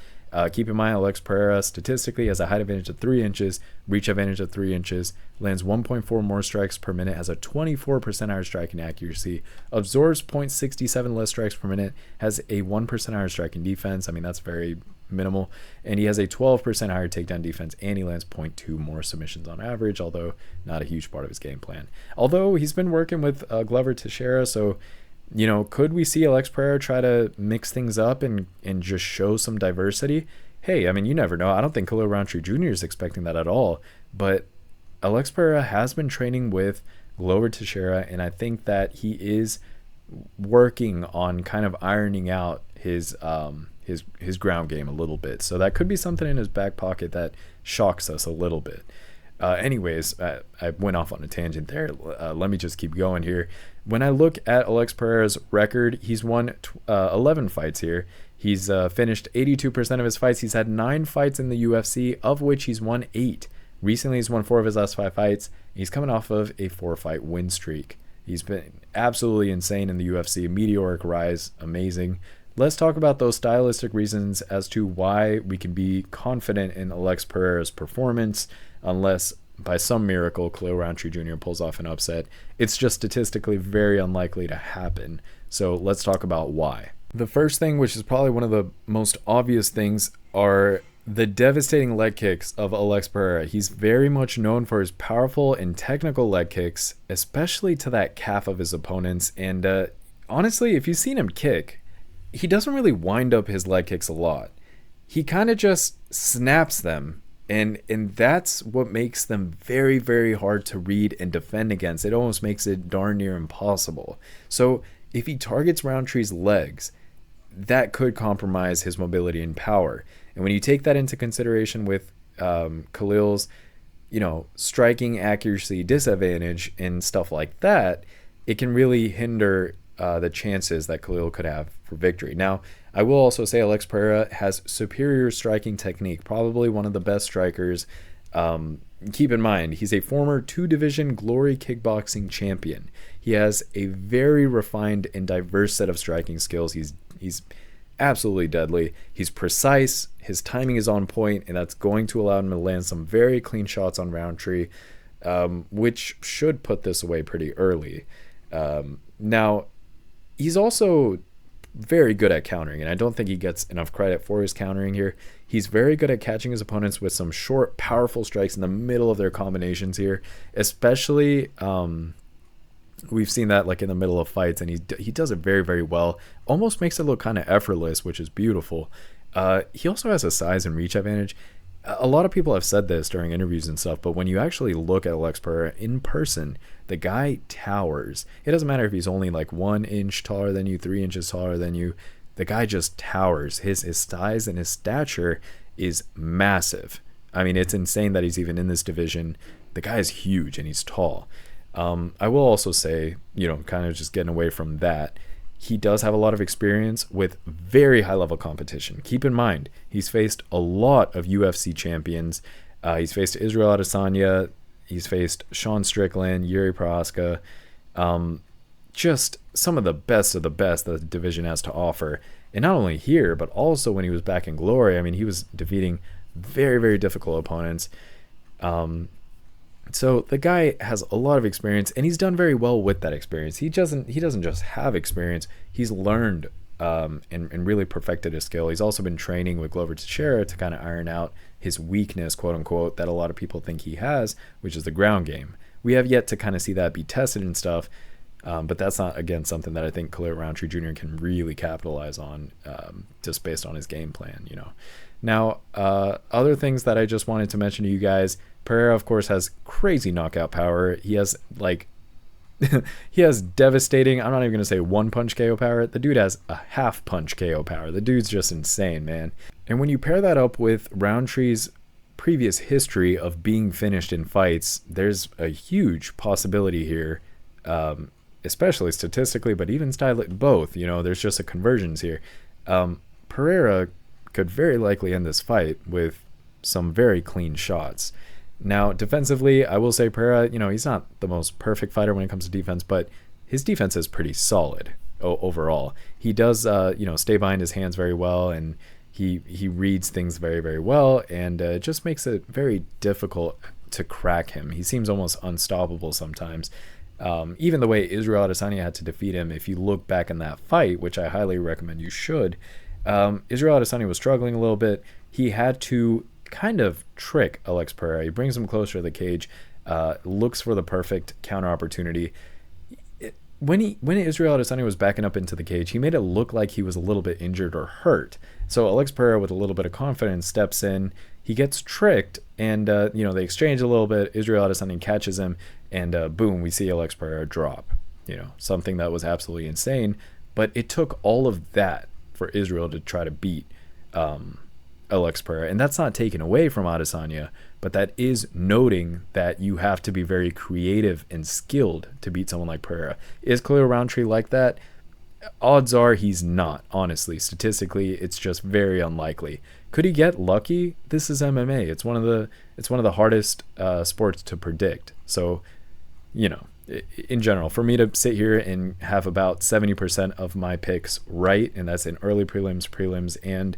Keep in mind, Alex Pereira statistically has a height advantage of 3 inches, reach advantage of 3 inches, lands 1.4 more strikes per minute, has a 24% higher striking accuracy, absorbs 0.67 less strikes per minute, has a 1% higher striking defense. I mean, that's very minimal. And he has a 12% higher takedown defense, and he lands 0.2 more submissions on average, although not a huge part of his game plan. Although he's been working with Glover Teixeira, so could we see Alex Pereira try to mix things up and just show some diversity? Hey, I mean, you never know. I don't think Khalil Rountree Jr. is expecting that at all. But Alex Pereira has been training with Glover Teixeira, and I think that he is working on kind of ironing out his ground game a little bit. So that could be something in his back pocket that shocks us a little bit. Anyways, I went off on a tangent there. Let me just keep going here. When I look at Alex Pereira's record, he's won 11 fights here. He's finished 82% of his fights. He's had 9 fights in the UFC, of which he's won 8. Recently, he's won 4 of his last 5 fights. He's coming off of a 4-fight win streak. He's been absolutely insane in the UFC. Meteoric rise, amazing. Let's talk about those stylistic reasons as to why we can be confident in Alex Pereira's performance, unless by some miracle Khalil Rountree Jr. pulls off an upset. It's just statistically very unlikely to happen. So let's talk about why. The first thing, which is probably one of the most obvious things, are the devastating leg kicks of Alex Pereira. He's very much known for his powerful and technical leg kicks, especially to that calf of his opponents. And honestly, if you've seen him kick, he doesn't really wind up his leg kicks a lot. He kind of just snaps them. And that's what makes them very, very hard to read and defend against. It almost makes it darn near impossible. So if he targets Rountree's legs, that could compromise his mobility and power. And when you take that into consideration with Khalil's, striking accuracy disadvantage and stuff like that, it can really hinder the chances that Khalil could have for victory. Now, I will also say Alex Pereira has superior striking technique, probably one of the best strikers. Keep in mind, he's a former 2-division Glory kickboxing champion. He has a very refined and diverse set of striking skills. He's absolutely deadly. He's precise. His timing is on point, and that's going to allow him to land some very clean shots on Rountree, which should put this away pretty early. Now, he's also very good at countering, and I don't think he gets enough credit for his countering here. He's very good at catching his opponents with some short, powerful strikes in the middle of their combinations here, especially we've seen that like in the middle of fights, and he does it very, very well. Almost makes it look kind of effortless, which is beautiful. He also has a size and reach advantage. A lot of people have said this during interviews and stuff, but when you actually look at Alex Pereira in person, the guy towers. It doesn't matter if he's only like 1 inch taller than you, 3 inches taller than you. The guy just towers. His size and his stature is massive. I mean, it's insane that he's even in this division. The guy is huge and he's tall. I will also say, kind of just getting away from that, he does have a lot of experience with very high-level competition. Keep in mind, he's faced a lot of UFC champions. He's faced Israel Adesanya. He's faced Sean Strickland, Yuri Prohaska. Just some of the best that the division has to offer. And not only here, but also when he was back in Glory, I mean, he was defeating very, very difficult opponents. So the guy has a lot of experience, and he's done very well with that experience. He doesn't just have experience. He's learned and really perfected his skill. He's also been training with Glover Teixeira to kind of iron out his weakness, quote unquote, that a lot of people think he has, which is the ground game. We have yet to kind of see that be tested and stuff, but that's not, again, something that I think Khalil Rountree Jr. can really capitalize on just based on his game plan, Now, other things that I just wanted to mention to you guys, Pereira, of course, has crazy knockout power. He has, he has devastating, I'm not even going to say 1-punch KO power. The dude has a half-punch KO power. The dude's just insane, man. And when you pair that up with Rountree's previous history of being finished in fights, there's a huge possibility here, especially statistically, but even both. There's just a convergence here. Pereira could very likely end this fight with some very clean shots. Now, defensively, I will say Pereira, he's not the most perfect fighter when it comes to defense, but his defense is pretty solid overall. He does, stay behind his hands very well, and he reads things very, very well, and it just makes it very difficult to crack him. He seems almost unstoppable sometimes. Even the way Israel Adesanya had to defeat him, if you look back in that fight, which I highly recommend you should, Israel Adesanya was struggling a little bit. He had to kind of trick Alex Pereira. He brings him closer to the cage, looks for the perfect counter opportunity. When Israel Adesanya was backing up into the cage, he made it look like he was a little bit injured or hurt. So Alex Pereira, with a little bit of confidence, steps in. He gets tricked, and they exchange a little bit. Israel Adesanya catches him, and boom, we see Alex Pereira drop. Something that was absolutely insane. But it took all of that for Israel to try to beat Alex Pereira, and that's not taken away from Adesanya, but that is noting that you have to be very creative and skilled to beat someone like Pereira. Is Khalil Rountree like that? Odds are he's not, honestly. Statistically, it's just very unlikely. Could he get lucky? This is MMA. It's one of the hardest sports to predict. So, in general, for me to sit here and have about 70% of my picks right, and that's in early prelims, and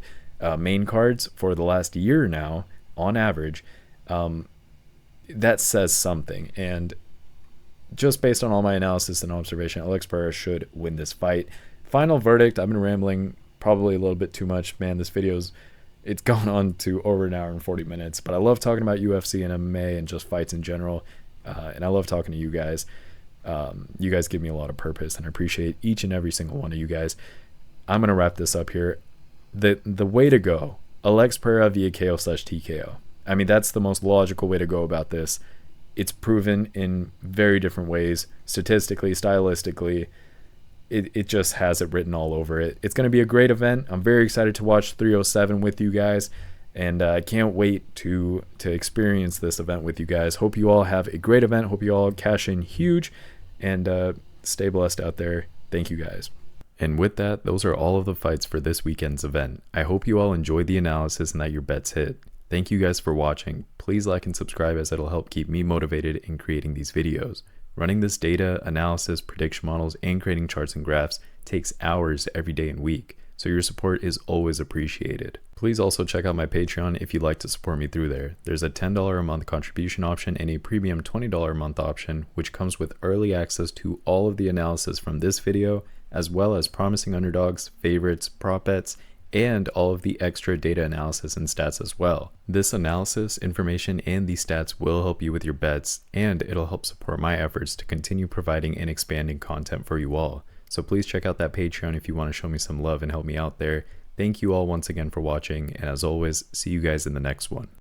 main cards for the last year now, on average, that says something. And just based on all my analysis and observation, Alex Pereira should win this fight. Final verdict, I've been rambling probably a little bit too much. Man, this it's gone on to over an hour and 40 minutes, but I love talking about UFC and MMA and just fights in general, and I love talking to you guys. You guys give me a lot of purpose, and I appreciate each and every single one of you guys. I'm going to wrap this up here. The way to go, Alex Pereira via KO/TKO. I mean, that's the most logical way to go about this. It's proven in very different ways, statistically, stylistically. It just has it written all over it. It's going to be a great event. I'm very excited to watch 307 with you guys, and I can't wait to experience this event with you guys. Hope you all have a great event. Hope you all cash in huge, and stay blessed out there. Thank you guys. And with that, those are all of the fights for this weekend's event. I hope you all enjoyed the analysis and that your bets hit. Thank you guys for watching. Please like and subscribe, as it'll help keep me motivated in creating these videos. Running this data, analysis, prediction models, and creating charts and graphs takes hours every day and week, so your support is always appreciated. Please also check out my Patreon if you'd like to support me through there. There's a $10 a month contribution option and a premium $20 a month option, which comes with early access to all of the analysis from this video, as well as promising underdogs, favorites, prop bets, and all of the extra data analysis and stats as well. This analysis, information, and these stats will help you with your bets, and it'll help support my efforts to continue providing and expanding content for you all. So please check out that Patreon if you want to show me some love and help me out there. Thank you all once again for watching, and as always, see you guys in the next one.